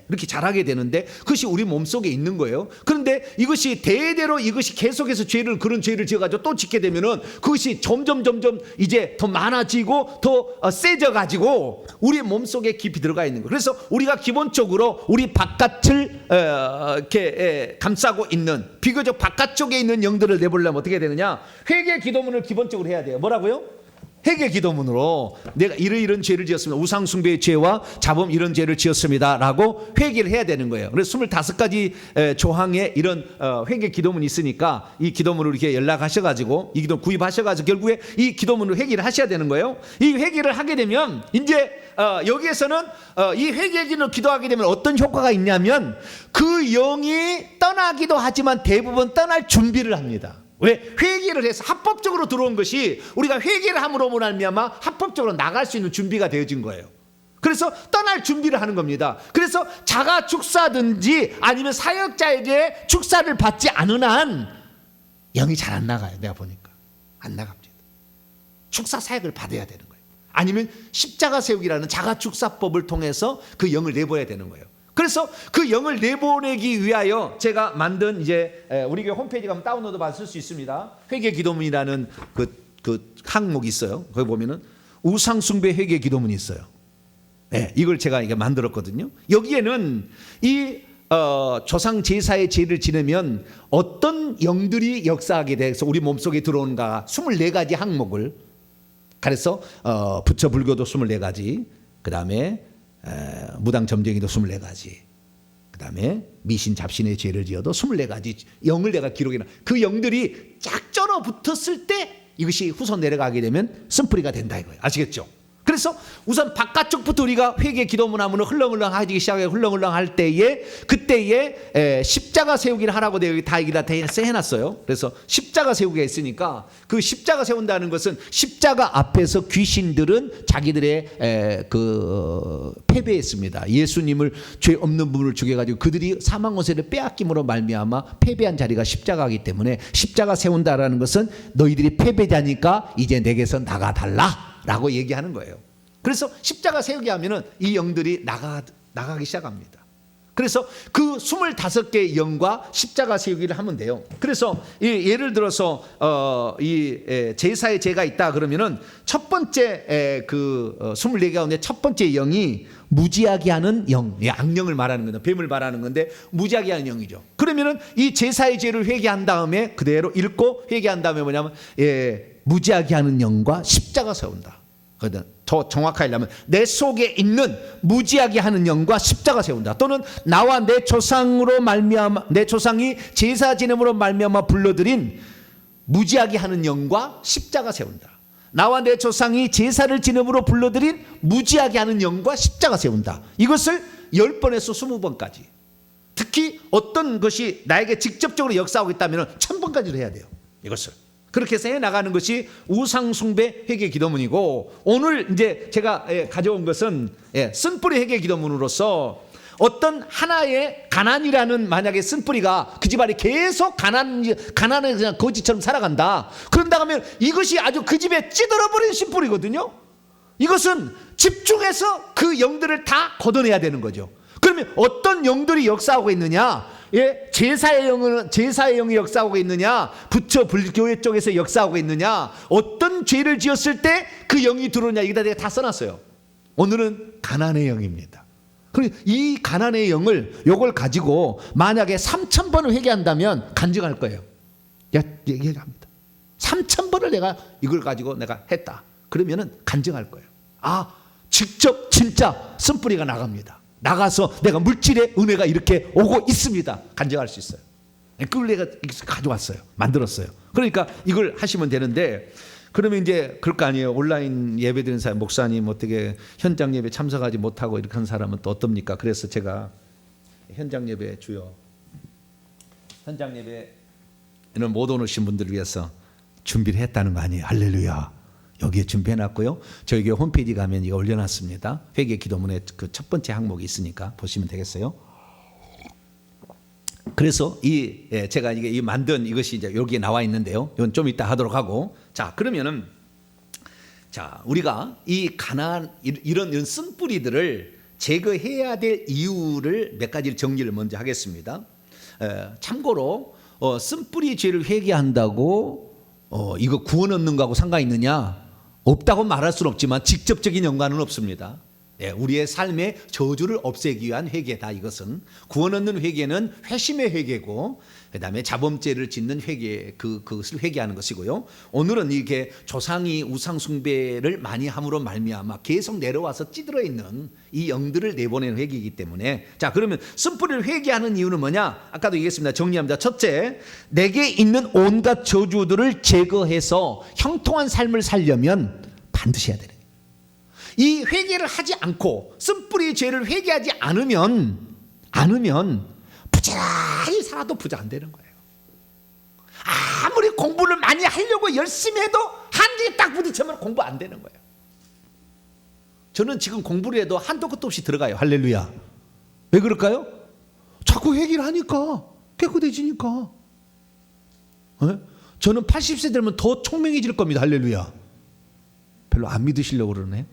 이렇게 자라게 되는데 그것이 우리 몸속에 있는 거예요. 그런데 이것이 대대로 이것이 계속해서 그런 죄를 지어가지고 또 짓게 되면은 그것이 점점 이제 더 많아지고 더 세져가지고 우리 몸속에 깊이 들어가 있는 거예요. 그래서 우리가 기본적으로 우리 바깥을 이렇게 감싸고 있는 비교적 바깥쪽에 있는 영들을 내보려면 어떻게 해야 되느냐? 회개 기도문을 기본적으로 해야 돼요. 뭐라고요? 회개 기도문으로 내가 이런 죄를 지었습니다. 우상숭배의 죄와 자범 이런 죄를 지었습니다 라고 회개를 해야 되는 거예요. 그래서 25가지 조항에 이런 회개 기도문이 있으니까 이 기도문을 이렇게 연락하셔가지고 이 기도문 구입하셔가지고 결국에 이 기도문을 회개를 하셔야 되는 거예요. 이 회개를 하게 되면 이제 여기에서는 이 회개 기도를 기도하게 되면 어떤 효과가 있냐면 그 영이 떠나기도 하지만 대부분 떠날 준비를 합니다. 왜? 회개를 해서 합법적으로 들어온 것이 우리가 회개를 함으로 말미암아 합법적으로 나갈 수 있는 준비가 되어진 거예요. 그래서 떠날 준비를 하는 겁니다. 그래서 자가 축사든지 아니면 사역자에게 축사를 받지 않은 한 영이 잘 안 나가요. 내가 보니까 안 나갑니다. 축사 사역을 받아야 되는 거예요. 아니면 십자가 세우기라는 자가 축사법을 통해서 그 영을 내보내야 되는 거예요. 그래서 그 영을 내보내기 위하여 제가 만든 이제 우리 교회 홈페이지 가면 다운로드 받을 수 있습니다. 회개 기도문이라는 그 항목이 있어요. 거기 보면은 우상숭배 회개 기도문이 있어요. 이걸 제가 이게 만들었거든요. 여기에는 이 조상 제사의 죄를 지내면 어떤 영들이 역사하게 돼서 우리 몸속에 들어오는가 24가지 항목을 그래서 부처 불교도 24가지 그 다음에 무당 점쟁이도 24가지 그 다음에 미신 잡신의 죄를 지어도 24가지 영을 내가 기록해놔. 그 영들이 쫙 쩔어 붙었을 때 이것이 후손 내려가게 되면 쓴뿌리가 된다 이거예요. 아시겠죠? 그래서 우선 바깥쪽부터 우리가 회개 기도문 하면 흘렁흘렁하기 시작해 흘렁흘렁할 때에 그때에 십자가 세우기를 하라고 다 해놨어요. 그래서 십자가 세우기가 있으니까 그 십자가 세운다는 것은 십자가 앞에서 귀신들은 자기들의 패배했습니다. 예수님을 죄 없는 분을 죽여가지고 그들이 사망 권세를 빼앗김으로 말미암아 패배한 자리가 십자가이기 때문에 십자가 세운다라는 것은 너희들이 패배자니까 이제 내게서 나가달라 라고 얘기하는 거예요. 그래서 십자가 세우게 하면은 이 영들이 나가기 시작합니다. 그래서 그 25개의 영과 십자가 세우기를 하면 돼요. 그래서 예를 들어서 제사의 죄가 있다 그러면은 첫 번째 24개 가운데 첫 번째 영이 무지하게 하는 영, 악령을 말하는 건데, 뱀을 말하는 건데 무지하게 하는 영이죠. 그러면은 이 제사의 죄를 회개한 다음에 그대로 읽고 회개한 다음에 뭐냐면 무지하게 하는 영과 십자가 세운다. 더 정확하게 하면 내 속에 있는 무지하게 하는 영과 십자가 세운다. 또는 나와 내 조상으로 말미암아, 내 조상이 제사 지냄으로 말미암아 불러들인 무지하게 하는 영과 십자가 세운다. 나와 내 조상이 제사를 지냄으로 불러들인 무지하게 하는 영과 십자가 세운다. 이것을 10번에서 20번까지. 특히 어떤 것이 나에게 직접적으로 역사하고 있다면 1000번까지도 해야 돼요. 이것을. 그렇게 해서 해나가는 것이 우상숭배 회개 기도문이고, 오늘 이제 제가 가져온 것은 쓴뿌리 회개 기도문으로서 어떤 하나의 가난이라는 만약에 쓴뿌리가 그 집안이 계속 가난에 그냥 거지처럼 살아간다. 그런다 하면 이것이 아주 그 집에 찌들어버린 쓴뿌리거든요. 이것은 집중해서 그 영들을 다 걷어내야 되는 거죠. 그러면 어떤 영들이 역사하고 있느냐? 제사의 영이 역사하고 있느냐? 부처 불교회 쪽에서 역사하고 있느냐? 어떤 죄를 지었을 때 그 영이 들어오냐? 이거 내가 다 써놨어요. 오늘은 가난의 영입니다. 그리고 이 가난의 영을 요걸 가지고 만약에 3000번을 회개한다면 간증할 거예요. 얘기합니다. 3000번을 내가 이걸 가지고 내가 했다. 그러면은 간증할 거예요. 직접 진짜 쓴뿌리가 나갑니다. 나가서 내가 물질의 은혜가 이렇게 오고 있습니다. 간증할 수 있어요. 그걸 내가 가져왔어요. 만들었어요. 그러니까 이걸 하시면 되는데, 그러면 이제 그럴 거 아니에요. 온라인 예배 드리는 사람, 목사님 어떻게 현장 예배 참석하지 못하고 이렇게 한 사람은 또 어떻습니까? 그래서 제가 현장 예배 현장 예배는 못 오신 분들을 위해서 준비를 했다는 거 아니에요. 할렐루야. 여기에 준비해놨고요. 저희 교회 홈페이지 가면 이거 올려놨습니다. 회개 기도문에 그 첫 번째 항목이 있으니까 보시면 되겠어요. 그래서 제가 이게 만든 이것이 이제 여기에 나와 있는데요. 이건 좀 이따 하도록 하고, 자 그러면은 우리가 이 가난 이런 쓴뿌리들을 제거해야 될 이유를 몇 가지를 정리를 먼저 하겠습니다. 참고로 쓴뿌리 죄를 회개한다고 이거 구원 얻는 거하고 상관이 있느냐? 없다고 말할 수는 없지만 직접적인 연관은 없습니다. 우리의 삶의 저주를 없애기 위한 회개다. 이것은 구원 얻는 회개는 회심의 회개고, 그다음에 자범죄를 짓는 회개, 그것을 회개하는 것이고요. 오늘은 이게 조상이 우상 숭배를 많이 함으로 말미암아 계속 내려와서 찌들어 있는 이 영들을 내보내는 회개이기 때문에, 자 그러면 쓴뿌리를 회개하는 이유는 뭐냐? 아까도 얘기했습니다. 정리합니다. 첫째, 내게 있는 온갖 저주들을 제거해서 형통한 삶을 살려면 반드시 해야 되는 거예요. 이 회개를 하지 않고 쓴뿌리 죄를 회개하지 않으면 부지런히 살아도 부자 안 되는 거예요. 아무리 공부를 많이 하려고 열심히 해도 한계에 딱 부딪히면 공부 안 되는 거예요. 저는 지금 공부를 해도 한도 끝도 없이 들어가요. 할렐루야. 왜 그럴까요? 자꾸 회개를 하니까 깨끗해지니까. 저는 80세 되면 더 총명해질 겁니다. 할렐루야. 별로 안 믿으시려고 그러네.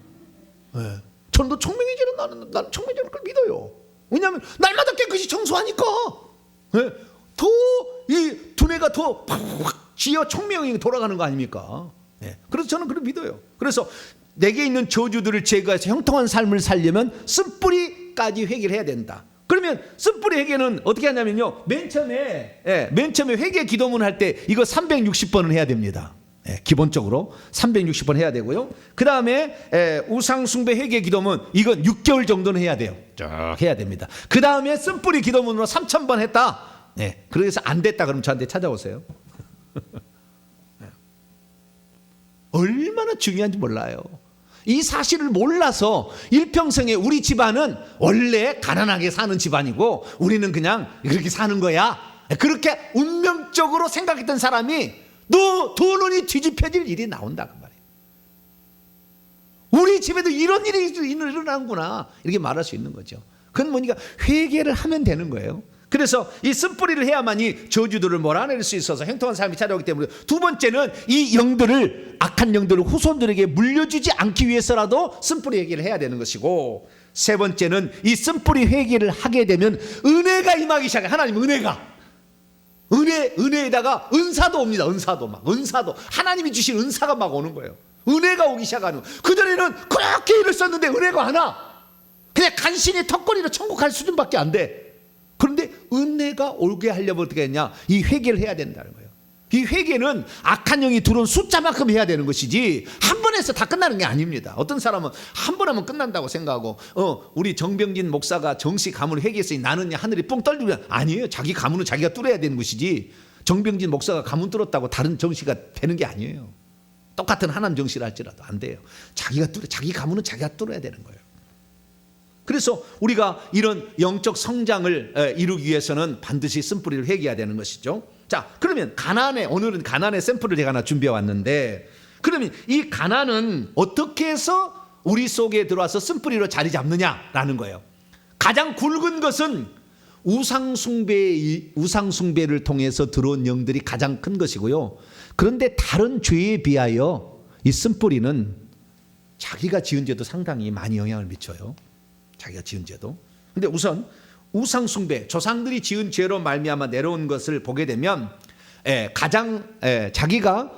저는 더 총명해지는, 나는 총명해지는 걸 믿어요. 왜냐하면 날마다 깨끗이 청소하니까 더 이 두뇌가 더 팍팍 쥐어 총명이 돌아가는 거 아닙니까? 그래서 저는 그걸 믿어요. 그래서 내게 있는 저주들을 제거해서 형통한 삶을 살려면 쓴뿌리까지 회개를 해야 된다. 그러면 쓴뿌리 회개는 어떻게 하냐면요, 맨 처음에 회개 기도문 할 때 이거 360번은 해야 됩니다. 기본적으로 360번 해야 되고요. 그 다음에 우상숭배 회개 기도문, 이건 6개월 정도는 해야 돼요. 쭉 해야 됩니다. 그 다음에 쓴뿌리 기도문으로 3000번 했다. 그래서 안 됐다 그러면 저한테 찾아오세요. 얼마나 중요한지 몰라요. 이 사실을 몰라서 일평생에 우리 집안은 원래 가난하게 사는 집안이고 우리는 그냥 그렇게 사는 거야, 그렇게 운명적으로 생각했던 사람이 두 눈이 뒤집혀질 일이 나온다 그 말이에요. 우리 집에도 이런 일이 일어나는구나, 이렇게 말할 수 있는 거죠. 그건 뭐니까 회개를 하면 되는 거예요. 그래서 이 쓴뿌리를 해야만이 저주들을 몰아낼 수 있어서 형통한 삶이 찾아오기 때문에, 두 번째는 이 영들을, 악한 영들을 후손들에게 물려주지 않기 위해서라도 쓴뿌리 회개를 해야 되는 것이고, 세 번째는 이 쓴뿌리 회개를 하게 되면 은혜가 임하기 시작해. 하나님 은혜가, 은혜에다가 은사도 옵니다. 은사도 하나님이 주신 은사가 막 오는 거예요. 은혜가 오기 시작하는. 그전에는 그렇게 일을 썼는데 은혜가 안 와. 그냥 간신히 턱걸이로 천국 갈 수준밖에 안 돼. 그런데 은혜가 오게 하려면 어떻게 했냐? 이 회개를 해야 된다는 거예요. 이 회개는 악한 영이 들어온 숫자만큼 해야 되는 것이지 한 번 해서 다 끝나는 게 아닙니다. 어떤 사람은 한 번 하면 끝난다고 생각하고, 우리 정병진 목사가 정시 가문을 회개했으니 나는 하늘이 뻥 떨리면, 아니에요. 자기 가문은 자기가 뚫어야 되는 것이지, 정병진 목사가 가문 뚫었다고 다른 정시가 되는 게 아니에요. 똑같은 하나님 정시를 할지라도 안 돼요. 자기 가문은 자기가 뚫어야 되는 거예요. 그래서 우리가 이런 영적 성장을 이루기 위해서는 반드시 쓴뿌리를 회개해야 되는 것이죠. 자, 그러면 오늘은 가난의 샘플을 제가 하나 준비해 왔는데, 그러면 이 가난은 어떻게 해서 우리 속에 들어와서 쓴뿌리로 자리 잡느냐라는 거예요. 가장 굵은 것은 우상숭배를 통해서 들어온 영들이 가장 큰 것이고요. 그런데 다른 죄에 비하여 이 쓴뿌리는 자기가 지은 죄도 상당히 많이 영향을 미쳐요. 자기가 지은 죄도. 근데 우선 우상숭배, 조상들이 지은 죄로 말미암아 내려온 것을 보게 되면, 자기가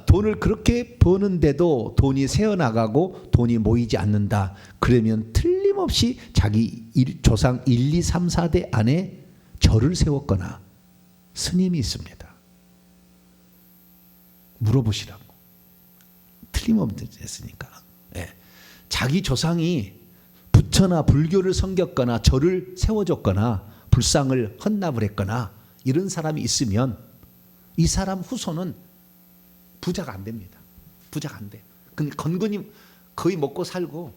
돈을 그렇게 버는데도 돈이 새어나가고 돈이 모이지 않는다. 그러면 틀림없이 자기 조상 1, 2, 3, 4대 안에 절을 세웠거나 스님이 있습니다. 물어보시라고. 틀림없으니까. 자기 조상이 부처나 불교를 섬겼거나 절을 세워줬거나 불상을 헌납을 했거나 이런 사람이 있으면 이 사람 후손은 부자가 안 됩니다. 부자가 안 돼. 근데 건건히 거의 먹고 살고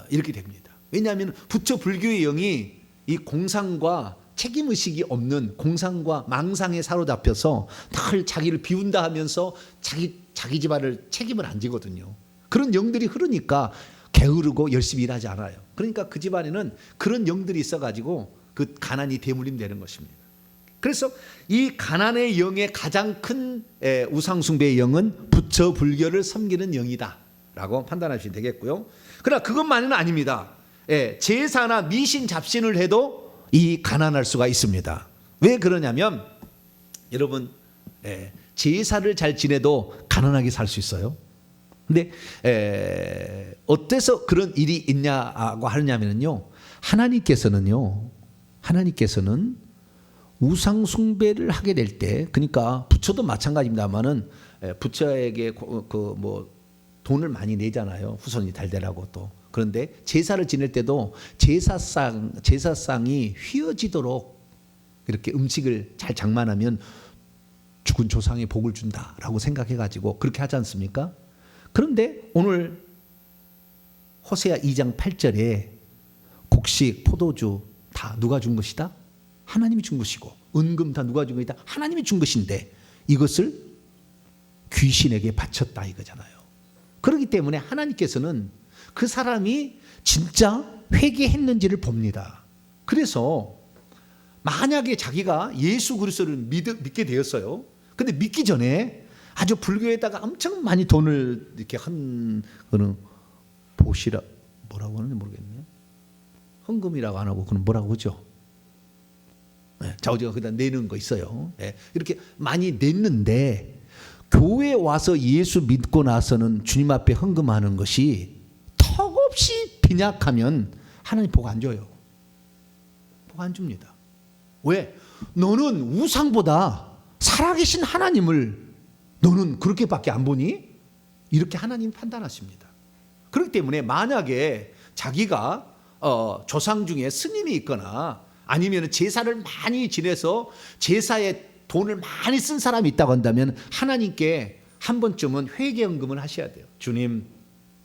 이렇게 됩니다. 왜냐하면 부처 불교의 영이 이 공상과 책임의식이 없는, 공상과 망상에 사로잡혀서 늘 자기를 비운다 하면서 자기 집안을 책임을 안 지거든요. 그런 영들이 흐르니까 게으르고 열심히 일하지 않아요. 그러니까 그 집안에는 그런 영들이 있어가지고 그 가난이 대물림되는 것입니다. 그래서 이 가난의 영의 가장 큰 우상숭배의 영은 부처 불교를 섬기는 영이다라고 판단하시면 되겠고요. 그러나 그것만은 아닙니다. 제사나 미신 잡신을 해도 이 가난할 수가 있습니다. 왜 그러냐면, 여러분, 제사를 잘 지내도 가난하게 살 수 있어요. 근데 어때서 그런 일이 있냐고 하느냐면요, 하나님께서는 우상 숭배를 하게 될 때, 그러니까 부처도 마찬가지입니다만은 부처에게 돈을 많이 내잖아요. 후손이 잘 되라고 또. 그런데 제사를 지낼 때도 제사상이 휘어지도록 이렇게 음식을 잘 장만하면 죽은 조상의 복을 준다라고 생각해가지고 그렇게 하지 않습니까? 그런데 오늘 호세아 2장 8절에 곡식, 포도주 다 누가 준 것이다? 하나님이 준 것이고, 은금 다 누가 준 것이다? 하나님이 준 것인데 이것을 귀신에게 바쳤다 이거잖아요. 그렇기 때문에 하나님께서는 그 사람이 진짜 회개했는지를 봅니다. 그래서 만약에 자기가 예수 그리스도를 믿게 되었어요. 근데 믿기 전에 아주 불교에다가 엄청 많이 돈을 이렇게 한 거는 보시라, 뭐라고 하는지 모르겠네요. 헌금이라고 안 하고 그건 뭐라고 하죠? 자우지가 거기다 내는 거 있어요. 이렇게 많이 냈는데 교회 와서 예수 믿고 나서는 주님 앞에 헌금하는 것이 턱없이 빈약하면 하나님 복 안 줘요. 복 안 줍니다. 왜? 너는 우상보다 살아계신 하나님을 너는 그렇게밖에 안 보니? 이렇게 하나님 판단하십니다. 그렇기 때문에 만약에 자기가 조상 중에 스님이 있거나 아니면 제사를 많이 지내서 제사에 돈을 많이 쓴 사람이 있다고 한다면 하나님께 한 번쯤은 회개헌금을 하셔야 돼요. 주님,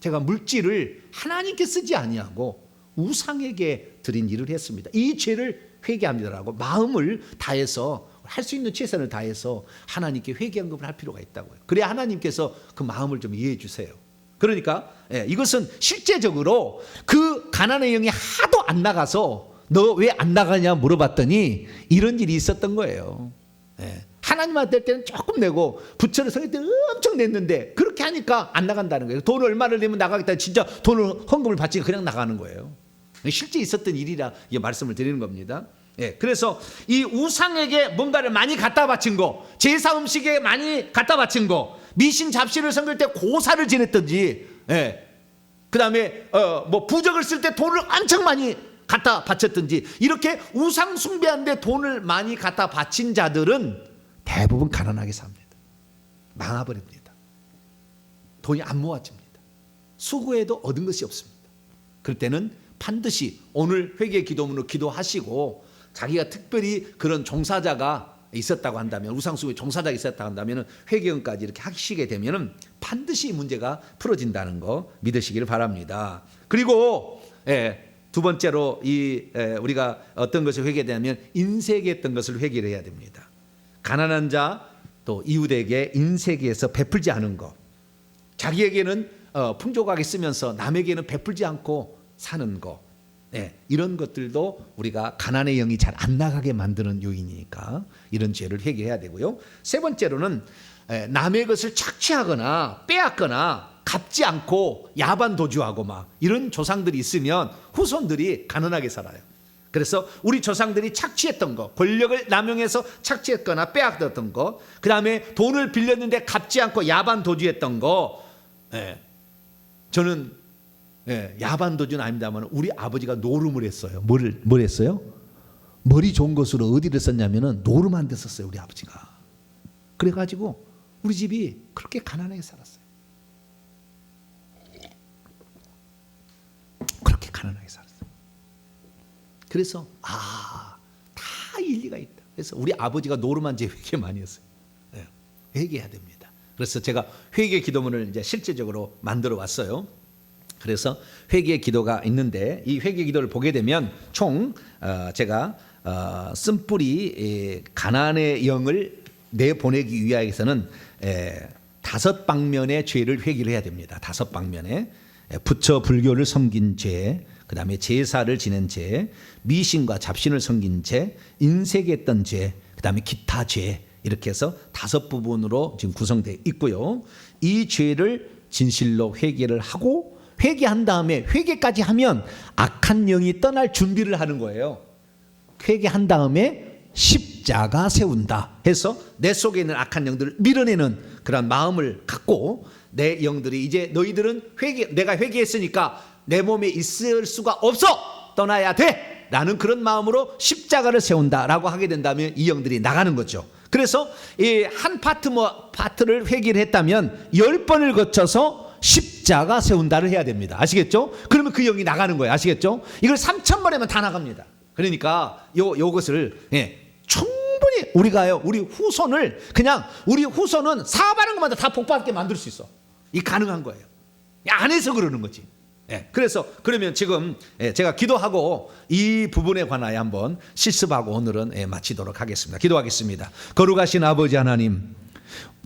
제가 물질을 하나님께 쓰지 아니하고 우상에게 드린 일을 했습니다. 이 죄를 회개합니다라고 마음을 다해서, 할 수 있는 최선을 다해서 하나님께 회개헌금을 할 필요가 있다고요. 그래야 하나님께서 그 마음을 좀 이해해 주세요. 그러니까 이것은 실제적으로 그 가난의 영이 하도 안 나가서 너 왜 안 나가냐 물어봤더니 이런 일이 있었던 거예요. 예. 하나님한테 될 때는 조금 내고 부처를 섬길 때는 엄청 냈는데 그렇게 하니까 안 나간다는 거예요. 돈을 얼마를 내면 나가겠다. 진짜 돈을 헌금을 받지 그냥 나가는 거예요. 실제 있었던 일이라 이 말씀을 드리는 겁니다. 예, 그래서 이 우상에게 뭔가를 많이 갖다 바친 거, 제사 음식에 많이 갖다 바친 거, 미신 잡신을 섬길 때 고사를 지냈든지, 예, 그 다음에 뭐 부적을 쓸 때 돈을 엄청 많이 갖다 바쳤든지, 이렇게 우상 숭배하는데 돈을 많이 갖다 바친 자들은 대부분 가난하게 삽니다. 망해버립니다. 돈이 안 모아집니다. 수고해도 얻은 것이 없습니다. 그럴 때는 반드시 오늘 회개 기도문으로 기도하시고, 자기가 특별히 그런 종사자가 있었다고 한다면, 우상숭배 종사자가 있었다고 한다면 회개원까지 이렇게 하시게 되면 반드시 문제가 풀어진다는 거 믿으시기를 바랍니다. 그리고 두 번째로 우리가 어떤 것을 회개되냐면 인색했던 것을 회개를 해야 됩니다. 가난한 자 또 이웃에게 인색에서 베풀지 않은 것, 자기에게는 풍족하게 쓰면서 남에게는 베풀지 않고 사는 것, 이런 것들도 우리가 가난의 영이 잘 안 나가게 만드는 요인이니까 이런 죄를 회개해야 되고요. 세 번째로는 남의 것을 착취하거나 빼앗거나 갚지 않고 야반도주하고 막 이런 조상들이 있으면 후손들이 가난하게 살아요. 그래서 우리 조상들이 착취했던 것, 권력을 남용해서 착취했거나 빼앗겼던 것, 그 다음에 돈을 빌렸는데 갚지 않고 야반도주했던 거, 저는 야반도주는 아닙니다만 우리 아버지가 노름을 했어요. 뭘 했어요? 머리 좋은 것으로 어디를 썼냐면은 노름한 데 썼어요, 우리 아버지가. 그래가지고 우리 집이 그렇게 가난하게 살았어요. 그렇게 가난하게 살았어요. 그래서 다 일리가 있다. 그래서 우리 아버지가 노름한 제 회개 많이 했어요. 회개해야 됩니다. 그래서 제가 회개 기도문을 이제 실제적으로 만들어 왔어요. 그래서 회개 기도가 있는데 이 회개 기도를 보게 되면 총 제가 쓴뿌리 가난의 영을 내보내기 위하여서는 5방면의 죄를 회개를 해야 됩니다. 5방면에 부처 불교를 섬긴 죄, 그 다음에 제사를 지낸 죄, 미신과 잡신을 섬긴 죄, 인색했던 죄, 그 다음에 기타 죄, 이렇게 해서 5부분으로 지금 구성되어 있고요. 이 죄를 진실로 회개를 하고, 회개한 다음에 회개까지 하면 악한 영이 떠날 준비를 하는 거예요. 회개한 다음에 십자가 세운다 해서 내 속에 있는 악한 영들을 밀어내는 그런 마음을 갖고, 내 영들이 이제 너희들은 내가 회개했으니까 내 몸에 있을 수가 없어, 떠나야 돼 라는 그런 마음으로 십자가를 세운다라고 하게 된다면 이 영들이 나가는 거죠. 그래서 이 한 파트를 회개를 했다면 10번을 거쳐서 십자가 세운다를 해야 됩니다. 아시겠죠? 그러면 그 영이 나가는 거예요. 아시겠죠? 이걸 3,000번 하면 다 나갑니다. 그러니까 요것을 충분히 우리 후손은 사업하는 것마다 다 복받게 만들 수 있어. 이 가능한 거예요. 안 해서 그러는 거지. 그래서 그러면 지금 제가 기도하고 이 부분에 관하여 한번 실습하고 오늘은 마치도록 하겠습니다. 기도하겠습니다. 거룩하신 아버지 하나님,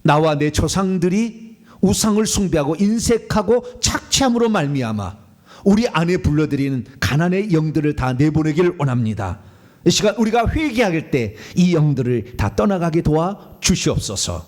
나와 내 조상들이 우상을 숭배하고 인색하고 착취함으로 말미암아 우리 안에 불러들이는 가난의 영들을 다 내보내기를 원합니다. 이 시간 우리가 회개할 때 이 영들을 다 떠나가게 도와 주시옵소서.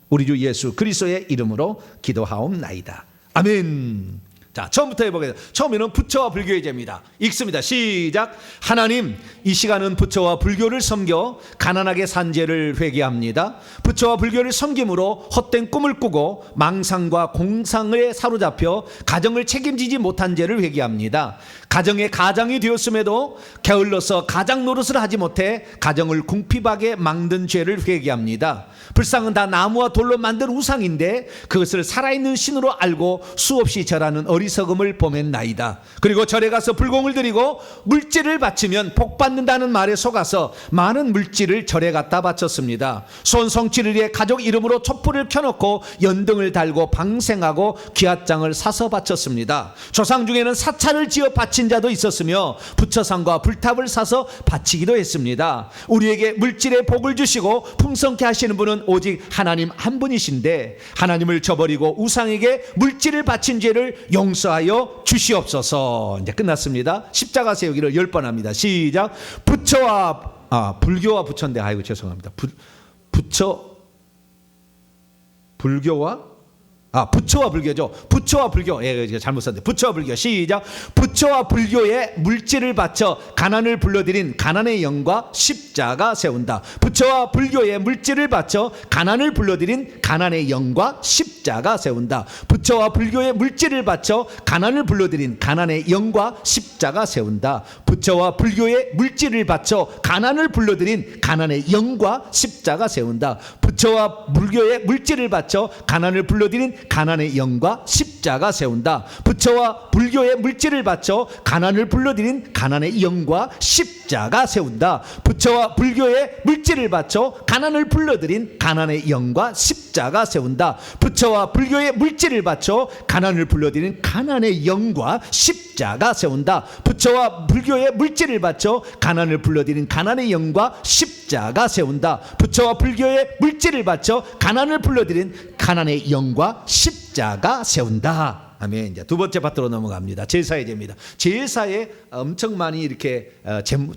우리 주 예수 그리스도의 이름으로 기도하옵나이다. 아멘. 자, 처음부터 해보겠습니다. 처음에는 부처와 불교의 죄입니다. 읽습니다. 시작. 하나님, 이 시간은 부처와 불교를 섬겨 가난하게 산 죄를 회개합니다. 부처와 불교를 섬김으로 헛된 꿈을 꾸고 망상과 공상에 사로잡혀 가정을 책임지지 못한 죄를 회개합니다. 가정의 가장이 되었음에도 게을러서 가장 노릇을 하지 못해 가정을 궁핍하게 만든 죄를 회개합니다. 불상은 다 나무와 돌로 만든 우상인데 그것을 살아있는 신으로 알고 수없이 절하는 어리석음을 범했나이다. 그리고 절에 가서 불공을 드리고 물질을 바치면 복 받는다는 말에 속아서 많은 물질을 절에 갖다 바쳤습니다. 손성취를 위해 가족 이름으로 촛불을 켜놓고 연등을 달고 방생하고 귀앗장을 사서 바쳤습니다. 조상 중에는 사찰을 지어 바친 자도 있었으며 부처상과 불탑을 사서 바치기도 했습니다. 우리에게 물질의 복을 주시고 풍성케 하시는 분은 오직 하나님 한 분이신데 하나님을 저버리고 우상에게 물질을 바친 죄를 용서하여 주시옵소서. 이제 끝났습니다. 십자가 세우기를 10번 합니다. 시작. 불교와 부처인데 아이고 죄송합니다. 부처와 불교죠. 부처와 불교. 예, 잘못 썼는데. 부처와 불교. 시작. 부처와 불교의 물질을 바쳐 가난을 불러들인 가난의 영과 십자가 세운다. 부처와 불교의 물질을 바쳐 가난을 불러들인 가난의 영과 십자가 세운다. 부처와 불교의 물질을 바쳐 가난을 불러들인 가난의 영과 십자가 세운다. 부처와 불교의 물질을 바쳐 가난을 불러들인 가난의 영과 십자가 세운다. 부처와 불교의 물질을 바쳐 가난을 불러들인 가난의 영과 십자가 세운다. 부처와 불교의 물질을 바쳐 가난을 불러들인 가난의 영과 십자가 세운다. 부처와 불교의 물질을 바쳐 가난을 불러들인 가난의 영과 십자가 세운다. 부처와 불교의 물질을 바쳐 가난을 불러들인 가난의 영과 십자가 세운다. 부처와 불교의 물질을 바쳐 가난을 불러들인 가난의 영과 십자가 세운다. 부처와 불교의 물질을 바쳐 가난을 불러들인 가난의 영과 십자가 세운다. 아멘. 이제 두 번째 파트로 넘어갑니다. 제사의 제입니다. 제사에 엄청 많이 이렇게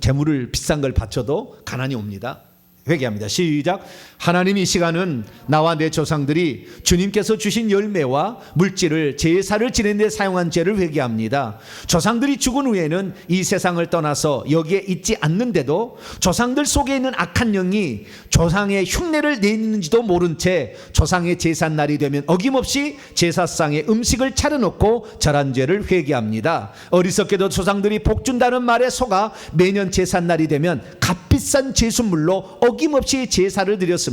재물을 비싼 걸 바쳐도 가난이 옵니다. 회개합니다. 시작. 하나님 이 시간은 나와 내 조상들이 주님께서 주신 열매와 물질을 제사를 지내는 데 사용한 죄를 회개합니다. 조상들이 죽은 후에는 이 세상을 떠나서 여기에 있지 않는데도 조상들 속에 있는 악한 영이 조상의 흉내를 내는지도 모른 채 조상의 제삿날이 되면 어김없이 제사상에 음식을 차려놓고 절한 죄를 회개합니다. 어리석게도 조상들이 복 준다는 말에 속아 매년 제삿날이 되면 값비싼 제수물로 어김없이 제사를 드렸습니다.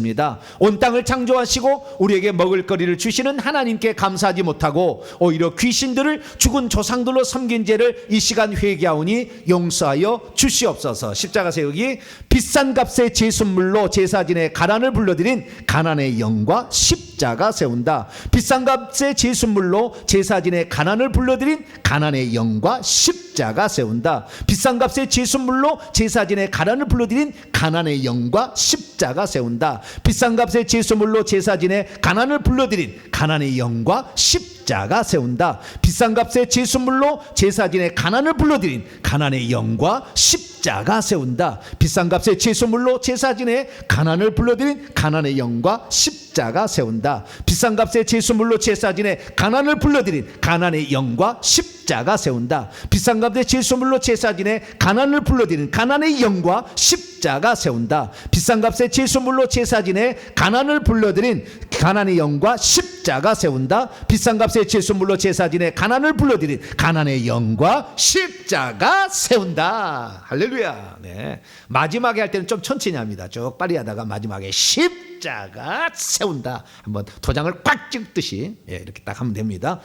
온 땅을 창조하시고 우리에게 먹을거리를 주시는 하나님께 감사하지 못하고 오히려 귀신들을 죽은 조상들로 섬긴 죄를 이 시간 회개하오니 용서하여 주시옵소서. 십자가 세우기. 비싼 값의 제수물로 제사진의 가난을 불러들인 가난의 영과 십자가 세운다. 비싼 값의 제수물로 제사진의 가난을 불러들인 가난의 영과 십자가 세운다. 비싼 값의 제수물로 제사진의 가난을 불러들인 가난의 영과 십자가 세운다. 비싼 값의 제수물로 제사진의 가난을 불러들인 가난의 영과 십자가 세운다. 비싼 값의 제수물로 제사진의 가난을 불러들인 가난의 영과 십자가 세운다. 비싼 값의 제수물로 제사진의 가난을 불러들인 가난의 영과 십자가 세운다. 비싼 값의 제수물로 제사진의 가난을 불러들인 가난의 영과 십자가 세운다. 비싼 값의 제수물로 제사진의 가난을 불러들인 가난의 영과 십자가 세운다. 비싼 값의 제수물로 제사진의 가난을 불러들인 가난의 영과 십자가 세운다. 비싼 값의 제수물로 제사진의 가난을 불러들인 가난의 영과 십자가 세운다. 할렐루야. 네. 마지막에 할 때는 좀 천천히 합니다. 쭉 빨리 하다가 마지막에 십자가 세운다. 한번 도장을 꽉 찍듯이 이렇게 딱 하면 됩니다.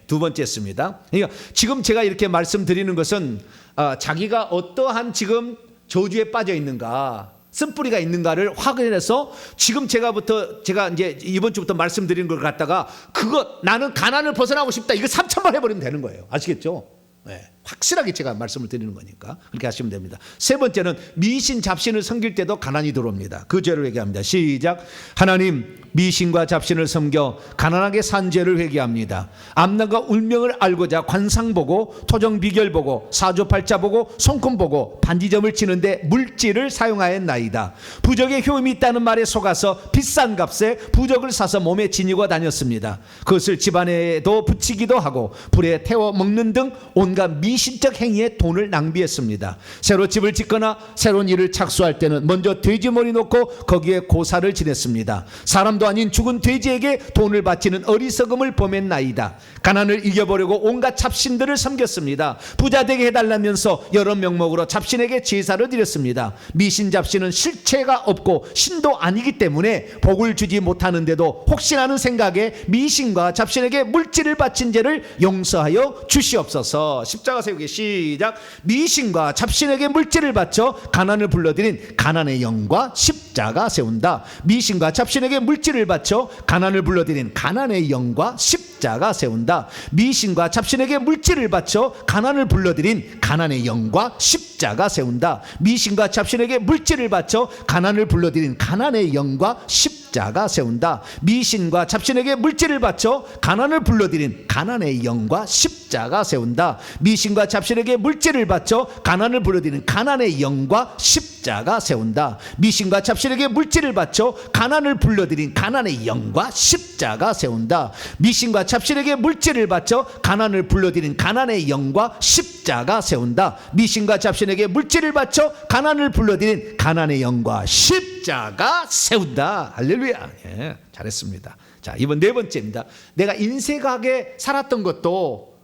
두 번째 했습니다. 그러니까 지금 제가 이렇게 말씀드리는 것은 자기가 어떠한 지금 저주에 빠져 있는가, 쓴뿌리가 있는가를 확인해서 지금 제가 이제 이번 주부터 말씀드리는 걸 갖다가 나는 가난을 벗어나고 싶다. 이거 3,000번 해버리면 되는 거예요. 아시겠죠? 확실하게 제가 말씀을 드리는 거니까 그렇게 하시면 됩니다. 세 번째는 미신 잡신을 섬길 때도 가난이 들어옵니다. 그 죄를 회개합니다. 시작. 하나님, 미신과 잡신을 섬겨 가난하게 산 죄를 회개합니다. 암난과 울명을 알고자 관상 보고 토정 비결 보고 사주팔자 보고 손금 보고 반지점을 치는데 물질을 사용하였나이다. 부적에 효임이 있다는 말에 속아서 비싼 값에 부적을 사서 몸에 지니고 다녔습니다. 그것을 집안에도 붙이기도 하고 불에 태워 먹는 등 온갖 미신적 행위에 돈을 낭비했습니다. 새로 집을 짓거나 새로운 일을 착수할 때는 먼저 돼지머리 놓고 거기에 고사를 지냈습니다. 사람도 아닌 죽은 돼지에게 돈을 바치는 어리석음을 범했나이다. 가난을 이겨보려고 온갖 잡신들을 섬겼습니다. 부자 되게 해달라면서 여러 명목으로 잡신에게 제사를 드렸습니다. 미신 잡신은 실체가 없고 신도 아니기 때문에 복을 주지 못하는데도 혹시나 하는 생각에 미신과 잡신에게 물질을 바친 죄를 용서하여 주시옵소서. 십자가 세우기. 시작. 미신과 잡신에게 물질을 바쳐 가난을 불러들인 가난의 영과 십자가 세운다. 미신과 잡신에게 물질을 바쳐 가난을 불러들인 가난의 영과 십자가 세운다. 미신과 잡신에게 물질을 바쳐 가난을 불러들인 가난의 영과 십자가 세운다. 미신과 잡신에게 물질을 바쳐 가난을 불러들인 가난의 영과 십자가 십자가 세운다. 미신과 잡신에게 물질을 바쳐 가난을 불러들인 가난의 영과 십자가 세운다. 미신과 잡신에게 물질을 바쳐 가난을 불러들인 가난의 영과 십자가 세운다. 미신과 잡신에게 물질을 바쳐 가난을 불러들인 가난의 영과 십자가 세운다. 미신과 잡신에게 물질을 바쳐 가난을 불러들인 가난의 영과 십자가 세운다. 미신과 잡신에게 물질을 바쳐 가난을 불러들인 가난의 영과 십자가 세운다. 할렐루야. 예, 잘했습니다. 자, 이번 네 번째입니다. 내가 인색하게 살았던 것도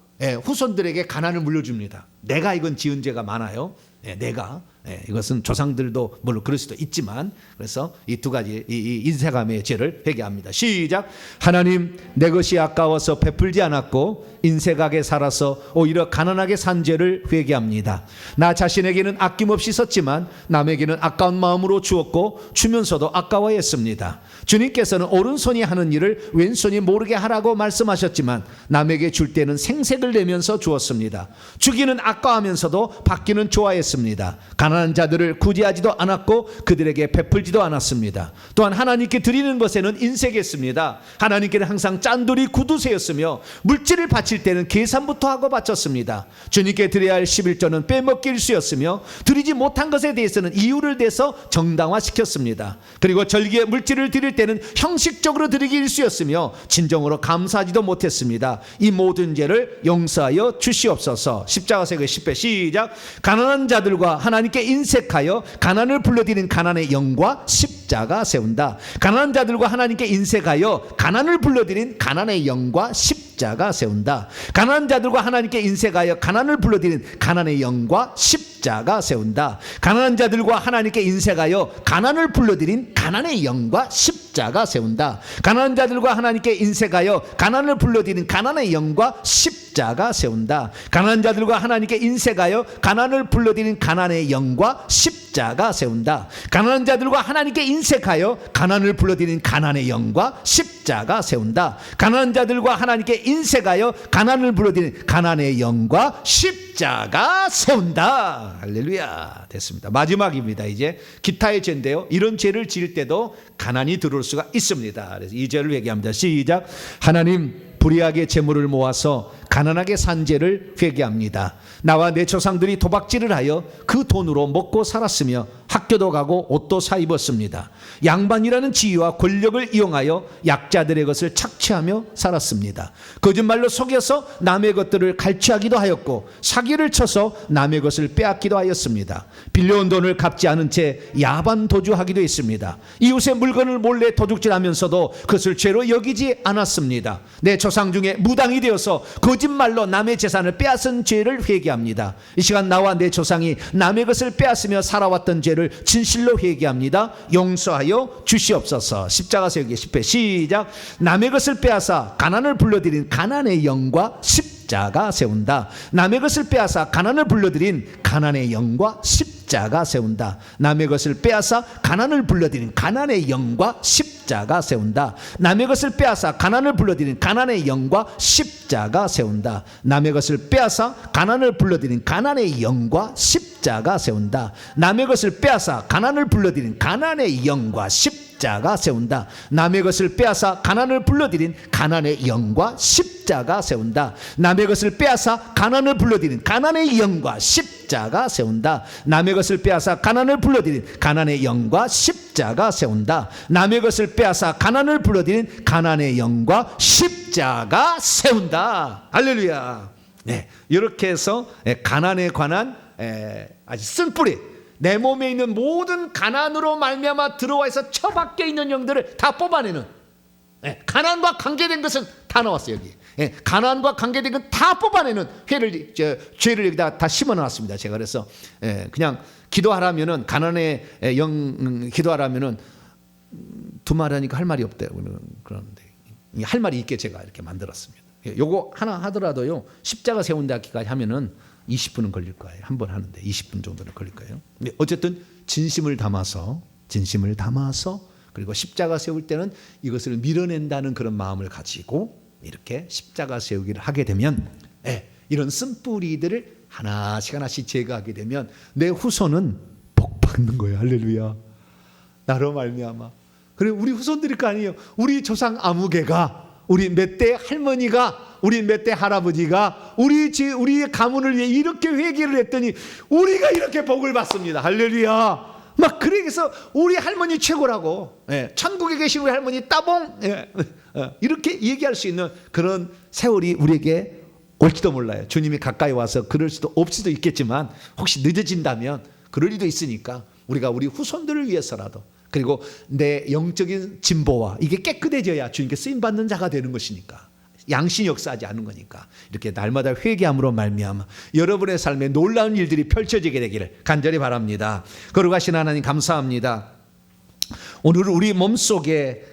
후손들에게 가난을 물려줍니다. 내가 이건 지은 죄가 많아요. 내가 이것은 조상들도 물론 그럴 수도 있지만, 그래서 이 두 가지 이 인색함의 죄를 회개합니다. 시작. 하나님, 내 것이 아까워서 베풀지 않았고 인색하게 살아서 오히려 가난하게 산 죄를 회개합니다. 나 자신에게는 아낌없이 썼지만 남에게는 아까운 마음으로 주었고 주면서도 아까워했습니다. 주님께서는 오른손이 하는 일을 왼손이 모르게 하라고 말씀하셨지만 남에게 줄 때는 생색을 내면서 주었습니다. 주기는 아까워하면서도 받기는 좋아했습니다. 가난한 자들을 구제하지도 않았고 그들에게 베풀지도 않았습니다. 또한 하나님께 드리는 것에는 인색했습니다. 하나님께는 항상 짠돌이 구두쇠였으며 물질을 바칠 때는 계산부터 하고 바쳤습니다. 주님께 드려야 할 11조는 빼먹기 일수였으며 드리지 못한 것에 대해서는 이유를 대서 정당화시켰습니다. 그리고 절기에 물질을 드릴 때는 형식적으로 드리기 일수였으며 진정으로 감사하지도 못했습니다. 이 모든 죄를 용서하여 주시옵소서. 십자가세계 10회 시작. 가난한 자들과 하나님께 인색하여 가난을 불러들인 가난의 영과 십자가 세운다. 가난한 자들과 하나님께 인색하여 가난을 불러들인 가난의 영과 십자가 세운다. 가난한 자들과 하나님께 인색하여 가난을 불러들인 가난의 영과 십자가 세운다. 가난한 자들과 하나님께 인색하여 가난을 불러들인 가난의 영과 십자가 세운다. 가난한 자들과 하나님께 인색하여 가난을 불러들인 가난의 영과 십자가 세운다. 가난한 자들과 하나님께 인색하여 가난을 불러들인 가난의 영과 십자가 세운다. 가난한 자들과 하나님께 인색하여 가난을 불러들인 가난의 영과 십자가 세운다. 가난한 자들과 하나님께 인색하여 가난을 불러들인 가난의 영과 십자가 세운다. 할렐루야. 됐습니다. 마지막입니다. 이제 기타의 죄인데요, 이런 죄를 지을 때도 가난이 들어올 수가 있습니다. 그래서 이 죄를 회개합니다. 시작. 하나님, 불의하게 재물을 모아서 가난하게 산 죄를 회개합니다. 나와 내 조상들이 도박질을 하여 그 돈으로 먹고 살았으며 학교도 가고 옷도 사 입었습니다. 양반이라는 지위와 권력을 이용하여 약자들의 것을 착취하며 살았습니다. 거짓말로 속여서 남의 것들을 갈취하기도 하였고 사기를 쳐서 남의 것을 빼앗기도 하였습니다. 빌려온 돈을 갚지 않은 채 야반 도주하기도 했습니다. 이웃의 물건을 몰래 도둑질하면서도 그것을 죄로 여기지 않았습니다. 내 조상 중에 무당이 되어서 거짓말로 남의 재산을 빼앗은 죄를 회개합니다. 이 시간 나와 내 조상이 남의 것을 빼앗으며 살아왔던 죄를 진실로 회개합니다. 용서하여 주시옵소서. 십자가 세우기 10회 시작. 남의 것을 빼앗아 가난을 불러들인 가난의 영과 십자가 세운다. 남의 것을 빼앗아 가난을 불러들인 가난의 영과 십자가 세운다. 남의 것을 빼앗아 가난을 불러들인 가난의 영과 십자가 세운다. 남의 것을 빼앗아 가난을 불러들인 가난의 영과 십자가 세운다. 남의 것을 빼앗아 가난을 불러들인 가난의 영과 십자가 세운다. 남의 것을 빼앗아 가난을 불러들인 가난의 영과 십자가 세운다. 남의 것을 빼앗아 가난을 불러들인 가난의 영과 십자가 세운다. 남의 것을 빼앗아 가난을 불러들인 가난의 영과 십자가 세운다. 남의 것을 빼앗아 가난을 불러들인 가난의 영과 십자가 세운다. 남의 것을 빼앗아 가난을 불러들인 가난의 영과 십자가 세운다. 할렐루야. 네, 이렇게 해서 가난에 관한 아주 쓴뿌리, 내 몸에 있는 모든 가난으로 말미암아 들어와서 처박혀 있는 영들을 다 뽑아내는, 가난과 관계된 것은 다 나왔어요. 여기 가난과 관계된 건 다 뽑아내는 죄를 여기다 다 심어놨습니다. 제가 그래서 그냥 기도하라면은, 가난의 영 기도하라면은 두 말 하니까 할 말이 없대요. 그런데 할 말이 있게 제가 이렇게 만들었습니다. 요거 하나 하더라도요, 십자가 세운다기까지 하면은 20분은 걸릴 거예요. 한 번 하는데 20분 정도는 걸릴 거예요. 근데 어쨌든 진심을 담아서 그리고 십자가 세울 때는 이것을 밀어낸다는 그런 마음을 가지고 이렇게 십자가 세우기를 하게 되면, 이런 쓴뿌리들을 하나씩 제거하게 되면 내 후손은 복 받는 거예요. 할렐루야. 나로 말미암아 그래 우리 후손들일 거 아니에요. 우리 조상 아무개가, 우리 몇 대 할머니가, 우리 몇 대 할아버지가 우리의 가문을 위해 이렇게 회개를 했더니 우리가 이렇게 복을 받습니다. 할렐루야. 막 그래서 우리 할머니 최고라고, 천국에 계신 우리 할머니 따봉, 이렇게 얘기할 수 있는 그런 세월이 우리에게 올지도 몰라요. 주님이 가까이 와서 그럴 수도 없을 수도 있겠지만 혹시 늦어진다면 그럴 리도 있으니까 우리가 우리 후손들을 위해서라도, 그리고 내 영적인 진보와 이게 깨끗해져야 주님께 쓰임받는 자가 되는 것이니까, 양심이 역사하지 않는 거니까 이렇게 날마다 회개함으로 말미암아 여러분의 삶에 놀라운 일들이 펼쳐지게 되기를 간절히 바랍니다. 거룩하신 하나님 감사합니다. 오늘 우리 몸속에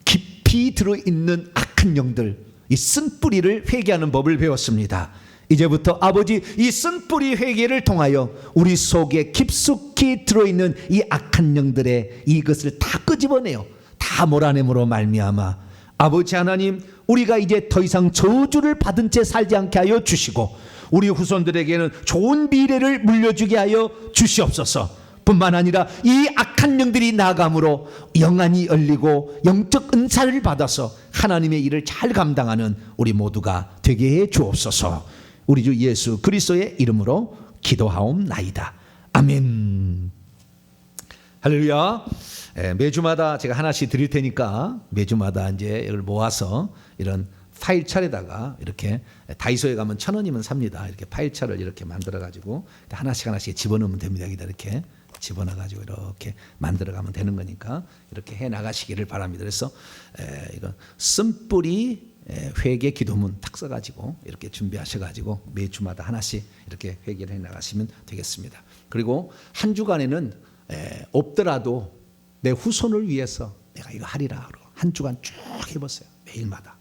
깊이 들어있는 악한 영들, 이 쓴뿌리를 회개하는 법을 배웠습니다. 이제부터 아버지 이 쓴뿌리 회개를 통하여 우리 속에 깊숙이 들어있는 이 악한 영들의 이것을 다 끄집어내요. 다 몰아냄으로 말미암아 아버지 하나님, 우리가 이제 더 이상 저주를 받은 채 살지 않게 하여 주시고 우리 후손들에게는 좋은 미래를 물려주게 하여 주시옵소서. 뿐만 아니라 이 악한 영들이 나감으로 영안이 열리고 영적 은사를 받아서 하나님의 일을 잘 감당하는 우리 모두가 되게 해 주옵소서. 우리 주 예수 그리스도의 이름으로 기도하옵나이다. 아멘. 할렐루야. 매주마다 제가 하나씩 드릴 테니까 매주마다 이제 이걸 모아서 이런 파일철에다가 이렇게 다이소에 가면 1,000원이면 삽니다. 이렇게 파일철을 이렇게 만들어 가지고 하나씩 집어넣으면 됩니다. 여기다 이렇게 집어넣어 가지고 이렇게 만들어 가면 되는 거니까 이렇게 해 나가시기를 바랍니다. 그래서 이거 쓴뿌리 회개 기도문 딱 써가지고 이렇게 준비하셔가지고 매주마다 하나씩 이렇게 회개를 해 나가시면 되겠습니다. 그리고 한 주간에는 없더라도 내 후손을 위해서 내가 이거 하리라 한 주간 쭉 해보세요. 매일마다.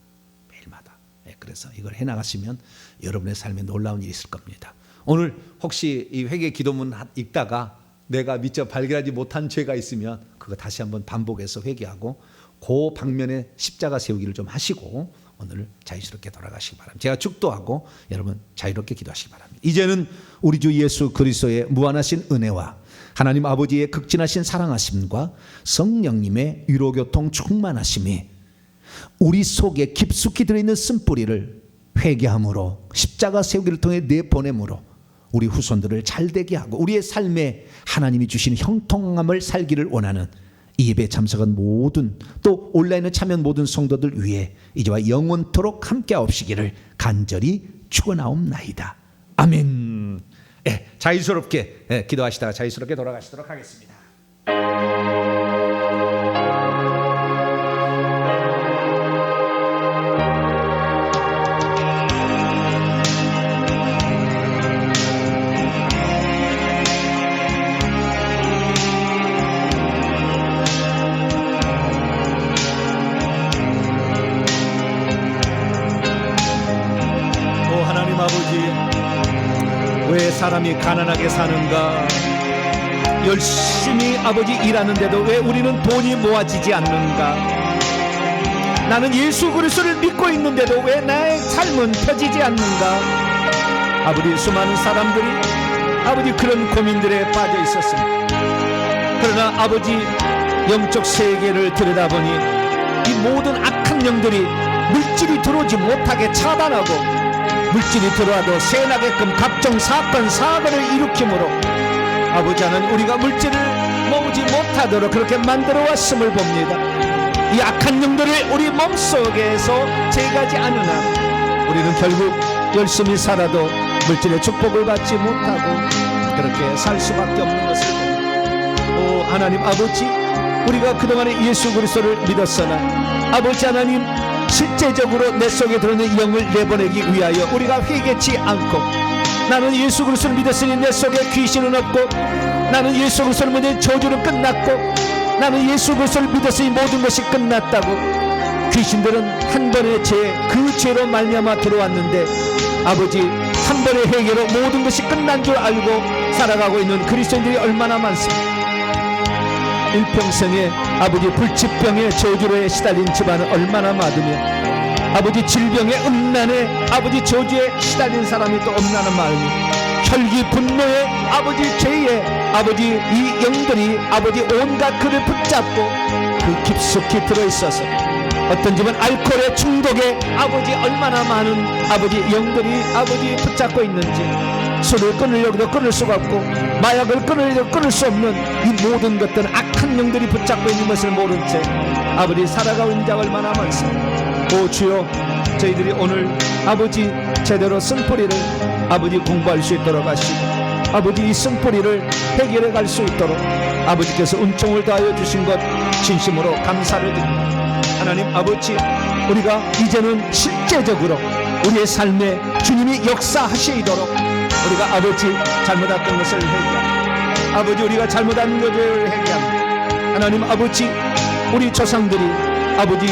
그래서 이걸 해 나가시면 여러분의 삶에 놀라운 일이 있을 겁니다. 오늘 혹시 이 회개 기도문 읽다가 내가 미처 발견하지 못한 죄가 있으면 그거 다시 한번 반복해서 회개하고 그 방면에 십자가 세우기를 좀 하시고 오늘 자유스럽게 돌아가시기 바랍니다. 제가 축도하고 여러분 자유롭게 기도하시기 바랍니다. 이제는 우리 주 예수 그리스도의 무한하신 은혜와 하나님 아버지의 극진하신 사랑하심과 성령님의 위로교통 충만하심이 우리 속에 깊숙이 들어있는 쓴뿌리를 회개함으로 십자가 세우기를 통해 내보냄으로 우리 후손들을 잘되게 하고 우리의 삶에 하나님이 주신 형통함을 살기를 원하는 이 예배에 참석한 모든 또 온라인에 참여한 모든 성도들 위해 이제와 영원토록 함께하옵시기를 간절히 축원하옵나이다. 아멘. 자유스럽게 기도하시다가 자유스럽게 돌아가시도록 하겠습니다. 왜 사람이 가난하게 사는가? 열심히 아버지 일하는데도 왜 우리는 돈이 모아지지 않는가? 나는 예수 그리스도를 믿고 있는데도 왜 나의 삶은 펴지지 않는가? 아버지 수많은 사람들이 아버지 그런 고민들에 빠져 있었습니다. 그러나 아버지 영적 세계를 들여다보니 이 모든 악한 영들이 물질이 들어오지 못하게 차단하고 물질이 들어와도 새나게끔 각종 사건 사고를 일으키므로 아버지 하나님 우리가 물질을 모으지 못하도록 그렇게 만들어 왔음을 봅니다. 이 악한 영들을 우리 몸속에서 제거하지 않은 한 우리는 결국 열심히 살아도 물질의 축복을 받지 못하고 그렇게 살 수밖에 없는 것을 봅니다. 오 하나님 아버지, 우리가 그동안에 예수 그리스도를 믿었으나 아버지 하나님 실제적으로 내 속에 들어있는 영을 내보내기 위하여 우리가 회개치 않고 나는 예수 그리스도를 믿었으니 내 속에 귀신은 없고 나는 예수 그리스도를 믿으니 저주는 끝났고 나는 예수 그리스도를 믿었으니 모든 것이 끝났다고 귀신들은 한 번의 죄, 그 죄로 말미암아 들어왔는데 아버지 한 번의 회개로 모든 것이 끝난 줄 알고 살아가고 있는 그리스도인들이 얼마나 많습니까? 일평생에 아버지 불치병에 저주로에 시달린 집안은 얼마나 많으며 아버지 질병에 음란에 아버지 저주에 시달린 사람이 또 없나는 마음이 혈기 분노에 아버지 죄에 아버지 이 영들이 아버지 온갖 그를 붙잡고 그 깊숙이 들어있어서 어떤 집은 알코올의 중독에 아버지 얼마나 많은 아버지 영들이 아버지 붙잡고 있는지, 술을 끊으려고도 끊을 수가 없고 마약을 끊으려고 끊을 수 없는 이 모든 것들은 악한 영들이 붙잡고 있는 것을 모른 채 아버지 살아가고 있는 자가 얼마나 많습니다. 오 주여, 저희들이 오늘 아버지 제대로 쓴뿌리를 아버지 공부할 수 있도록 하시고 아버지 이 쓴뿌리를 해결해 갈 수 있도록 아버지께서 은총을 더하여 주신 것 진심으로 감사를 드립니다. 하나님 아버지, 우리가 이제는 실제적으로 우리의 삶에 주님이 역사하시도록 우리가 아버지 잘못했던 것을 회개합니다. 아버지 우리가 잘못한 것을 회개합니다. 하나님 아버지, 우리 조상들이 아버지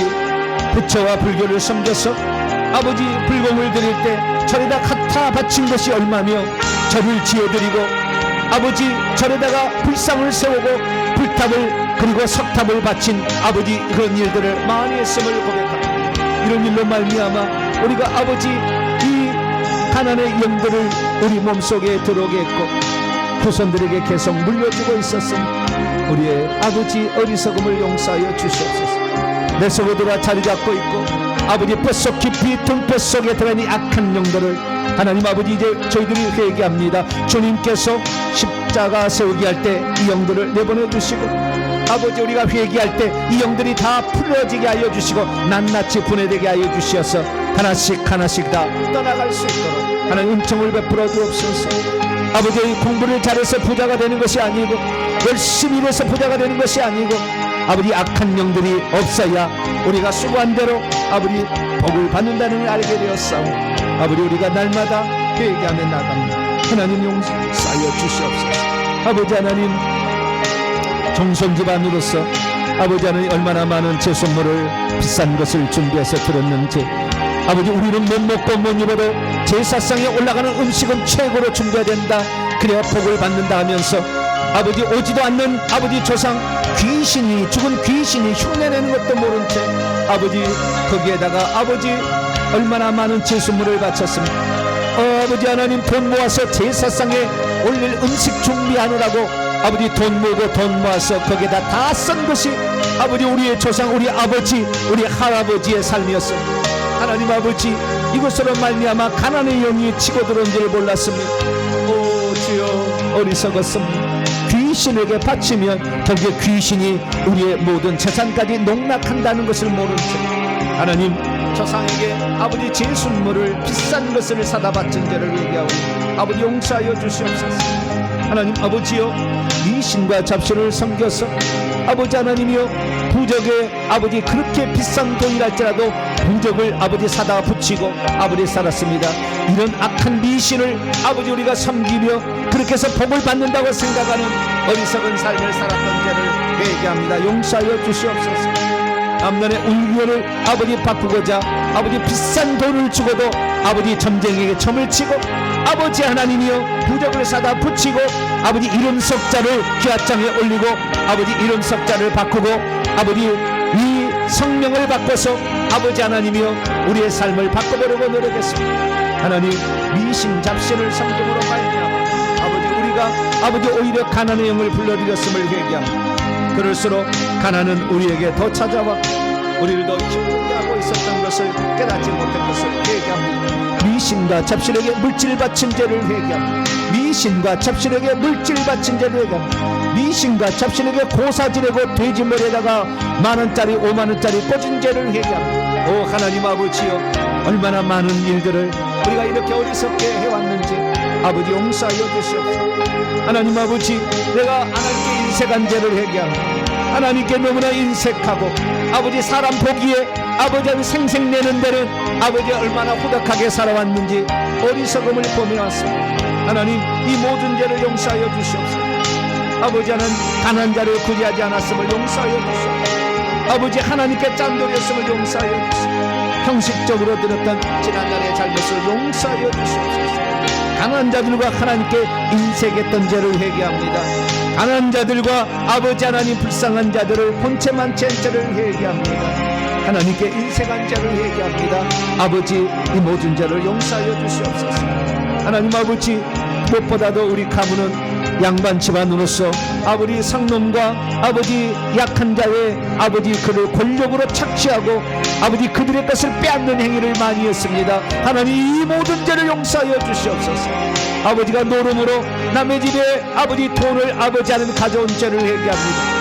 부처와 불교를 섬겨서 아버지 불공을 드릴 때 절에다 갖다 바친 것이 얼마며 절을 지어드리고 아버지 절에다가 불상을 세우고 불탑을 그리고 석탑을 바친 아버지 그런 일들을 많이 했음을 고백합니다. 이런 일로 말미암아 우리가 아버지 이 가난의 영들을 우리 몸속에 들어오게 했고 후손들에게 계속 물려주고 있었으니 우리의 아버지 어리석음을 용서하여 주시옵소서. 내 속으로 자리 잡고 있고 아버지 뼛속 깊이 등뼈 속에 들어간 이 악한 영들을 하나님 아버지 이제 저희들이 회개합니다. 주님께서 십자가 세우기 할 때 이 영들을 내보내 주시고 아버지 우리가 회개할 때 이 영들이 다 풀어지게 하여 주시고 낱낱이 분해되게 하여 주시어서 하나씩 하나씩 다 떠나갈 수 있도록 하나님 은총을 베풀어 주옵소서. 아버지 공부를 잘해서 부자가 되는 것이 아니고 열심히 일해서 부자가 되는 것이 아니고 아버지 악한 영들이 없어야 우리가 수고한 대로 아버지 복을 받는다는 걸 알게 되었사오니 아버지 우리가 날마다 회개하며 나갑니다. 하나님 용서하여 주시옵소서. 아버지 하나님, 종손 집안으로서 아버지 하나님 얼마나 많은 제선물을 비싼 것을 준비해서 들었는지 아버지 우리는 못 먹고 못 입어도 제사상에 올라가는 음식은 최고로 준비해야 된다, 그래야 복을 받는다 하면서 아버지 오지도 않는 아버지 조상 귀신이, 죽은 귀신이 흉내내는 것도 모른 채 아버지 거기에다가 아버지 얼마나 많은 제수물을 바쳤습니다. 아버지 하나님 돈 모아서 제사상에 올릴 음식 준비하느라고 아버지 돈 모으고 돈 모아서 거기에다 다 쓴 것이 아버지 우리의 조상, 우리 아버지, 우리 할아버지의 삶이었습니다. 하나님 아버지, 이것으로 말미암아 가난의 영이 치고 들어온 줄 몰랐습니다. 오 주여, 어리석었습니다. 귀신에게 바치면 결국에 귀신이 우리의 모든 재산까지 농락한다는 것을 모른 채 하나님 조상에게 아버지 제순물을 비싼 것을 사다 바친 죄를 회개하오니 아버지 용서하여 주시옵소서. 하나님 아버지여, 미신과 잡신을 섬겨서 아버지 하나님이여 부적에 아버지 그렇게 비싼 돈이랄지라도 부적을 아버지 사다 붙이고 아버지 살았습니다. 이런 악한 미신을 아버지 우리가 섬기며 그렇게 해서 복을 받는다고 생각하는 어리석은 삶을 살았던 죄를 회개합니다. 용서하여 주시옵소서. 앞날의 울교를 아버지 바꾸고자 아버지 비싼 돈을 주고도 아버지 점쟁이에게 점을 치고 아버지 하나님이여 부적을 사다 붙이고 아버지 이름 석자를 기와장에 올리고 아버지 이름 석자를 바꾸고 아버지 이 성명을 바꿔서 아버지 하나님이여 우리의 삶을 바꿔보려고 노력했습니다. 하나님 미신 잡신을 섬김으로 말미암아 아버지 우리가 아버지 오히려 가난의 영을 불러들였음을 회개합니다. 그럴수록 가난은 우리에게 더 찾아와 우리를 더 힘들게 하고 있었던 것을 깨닫지 못한 것을 회개합니다. 미신과 잡신에게 물질 바친 죄를 회개합니다. 미신과 잡신에게 물질 바친 죄를 회개합니다. 미신과 잡신에게 고사 지내고 돼지머리에다가 만원짜리 5만원짜리 꽂은 죄를 회개합니다. 오 하나님 아버지여, 얼마나 많은 일들을 우리가 이렇게 어리석게 해왔는지 아버지 용서하여 주시옵소서. 하나님 아버지, 내가 하나님께 인색한 죄를 회개합니다. 하나님께 너무나 인색하고 아버지 사람 보기에 아버지를 생색내는 데는 아버지 얼마나 후덕하게 살아왔는지 어리석음을 범해왔습니다. 하나님 이 모든 죄를 용서하여 주시옵소서. 아버지 하나님 가난한 자를 구제하지 않았음을 용서하여 주시옵소서. 아버지 하나님께 짠돌이었음을 용서하여 주시옵소서. 형식적으로 들었던 지난날의 잘못을 용서하여 주시옵소서. 가난한 자들과 하나님께 인색했던 죄를 회개합니다. 가난한 자들과 아버지 하나님 불쌍한 자들을 본체만 챈 죄를 회개합니다. 하나님께 인색한 죄를 회개합니다. 아버지 이 모든 죄를 용서하여 주시옵소서. 하나님 아버지 무엇보다도 우리 가문은 양반 집안으로서 아버지 상놈과 아버지 약한 자의 아버지 그를 권력으로 착취하고 아버지 그들의 것을 빼앗는 행위를 많이 했습니다. 하나님 이 모든 죄를 용서하여 주시옵소서. 아버지가 노름으로 남의 집에 아버지 돈을 아버지 하는 가져온 죄를 회개합니다.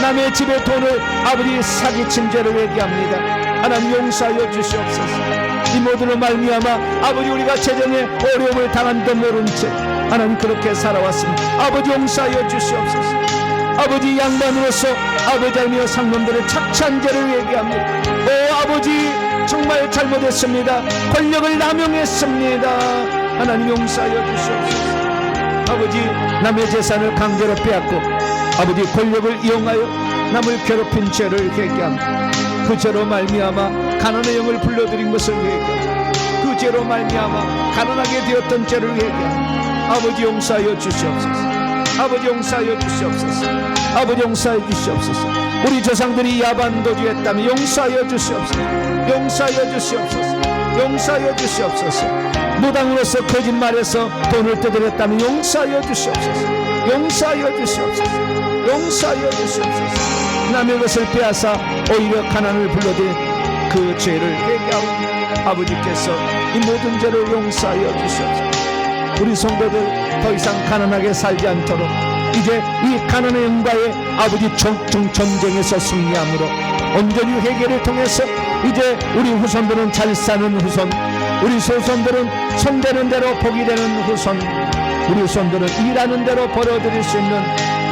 남의 집에 돈을 아버지 사기친 죄를 회개합니다. 하나님 용서하여 주시옵소서. 이 모두로 말미암아 아버지 우리가 재정에 어려움을 당한도 모른 채 하나님 그렇게 살아왔습니다. 아버지 용서하여 주시옵소서. 아버지 양반으로서 아버지 하며 상놈들을 착취한 죄를 회개합니다. 오 아버지 정말 잘못했습니다. 권력을 남용했습니다. 하나님 용서하여 주시옵소서. 아버지 남의 재산을 강제로 빼앗고 아버지 권력을 이용하여 남을 괴롭힌 죄를 회개합니다. 그 죄로 말미암아 가난의 영을 불러들인 것을 회개합니다. 그 죄로 말미암아 가난하게 되었던 죄를 회개합니다. 아버지 용서하여 주시옵소서. 아버지 용서하여 주시옵소서. 아버지 용서하여 주시옵소서. 우리 조상들이 야반도주했다면 용서하여 주시옵소서. 용서하여 주시옵소서. 용서하여 주시옵소서. 무당으로서 거짓말해서 돈을 뜯어냈다면 용서하여 주시옵소서. 용서하여 주시옵소서. 용서하여 주시옵소서. 남의 것을 빼앗아 오히려 가난을 불러들인 그 죄를 회개하고 아버지께서 이 모든 죄를 용서하여 주시옵소서. 우리 성도들 더 이상 가난하게 살지 않도록 이제 이 가난의 영과의 아버지 전쟁에서 승리함으로 온전히 회개를 통해서 이제 우리 후손들은 잘 사는 후손, 우리 소손들은 손대는 대로 복이 되는 후손, 우리 후손들은 일하는 대로 벌어들일 수 있는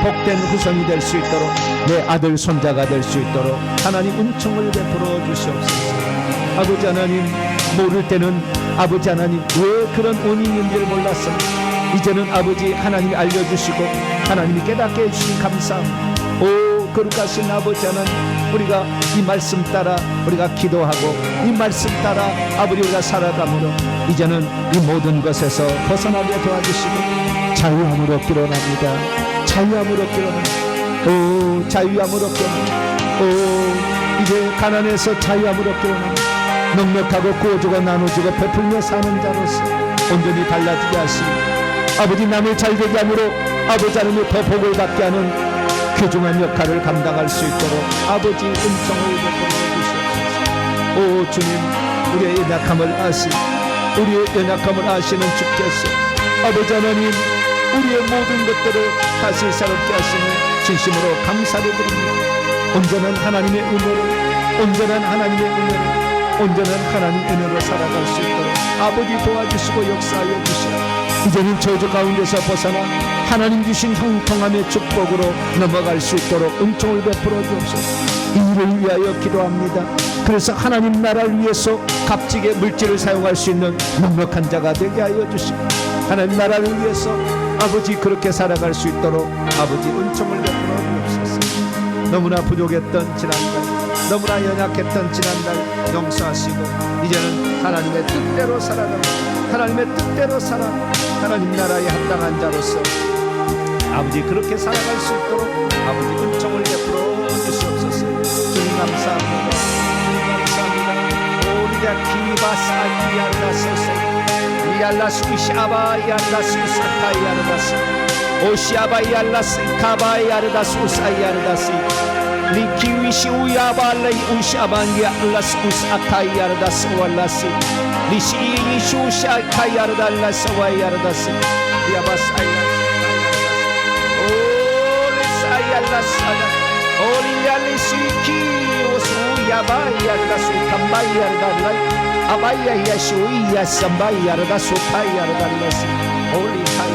복된 후손이 될 수 있도록 내 아들 손자가 될 수 있도록 하나님 은총을 베풀어 주시옵소서. 아버지 하나님 모를 때는 아버지 하나님 왜 그런 원인인지를 몰랐습니다. 이제는 아버지 하나님이 알려주시고 하나님이 깨닫게 해주신 감사합니다. 오 거룩하신 아버지 하나님 우리가 이 말씀 따라 우리가 기도하고 이 말씀 따라 아버지 우리가 살아감으로 이제는 이 모든 것에서 벗어나게 도와주시고 자유함을 얻기로 합니다. 자유함을 얻기로 합니다. 오 자유함을 얻기로 합니다. 오 이제 가난에서 자유함을 얻기로 합니다. 넉넉하고 구워주고 나눠주고 베풀며 사는 자로서 온전히 달라지게 하시고 아버지 남을 잘되게 함으로 아버지 하나님의 더 복을 받게 하는 귀중한 역할을 감당할 수 있도록 아버지 은총을 베풀어 주시옵소서. 오 주님 우리의 연약함을 아시고 우리의 연약함을 아시는 주께서 아버지 하나님 우리의 모든 것들을 다시 새롭게 하시니 진심으로 감사를 드립니다. 온전한 하나님의 은혜를 온전한 하나님의 은혜를 온전한 하나님 은혜로 살아갈 수 있도록 아버지 도와주시고 역사하여 주시고 이제는 저주 가운데서 벗어나 하나님 주신 형통함의 축복으로 넘어갈 수 있도록 은총을 베풀어 주옵소서. 이 일을 위하여 기도합니다. 그래서 하나님 나라를 위해서 값지게 물질을 사용할 수 있는 넉넉한 자가 되게 하여 주시고 하나님 나라를 위해서 아버지 그렇게 살아갈 수 있도록 아버지 은총을 베풀어 주옵소서. 너무나 부족했던 지난날 너무나 연약했던 지난날 용서하시고 이제는 하나님의 뜻대로 살아가는 하나님의 뜻대로 살아 하나님 나라에 합당한 자로서 아버지 그렇게 살아갈 수 있도록 아버지 은총을 베풀어 주시옵소서. 주님 감사합니다. 감사합니다. 오리다 키바사이알라세세 이알라스이샤바이알라스이사카이알라스 오시아바이알라스 카바이알라스 우사이알라스 리키위시 우야발레이 우샤반기아 알라스 우사카이알라스 월라스 리시이시 우샤카이알라스 와이알라스 야바사이알라스 오리사이알라스 오리알리시키 우수야바이알라스 캄바이알라스 아바이야야시 우야삼바이알라스 파이알라스 오리카이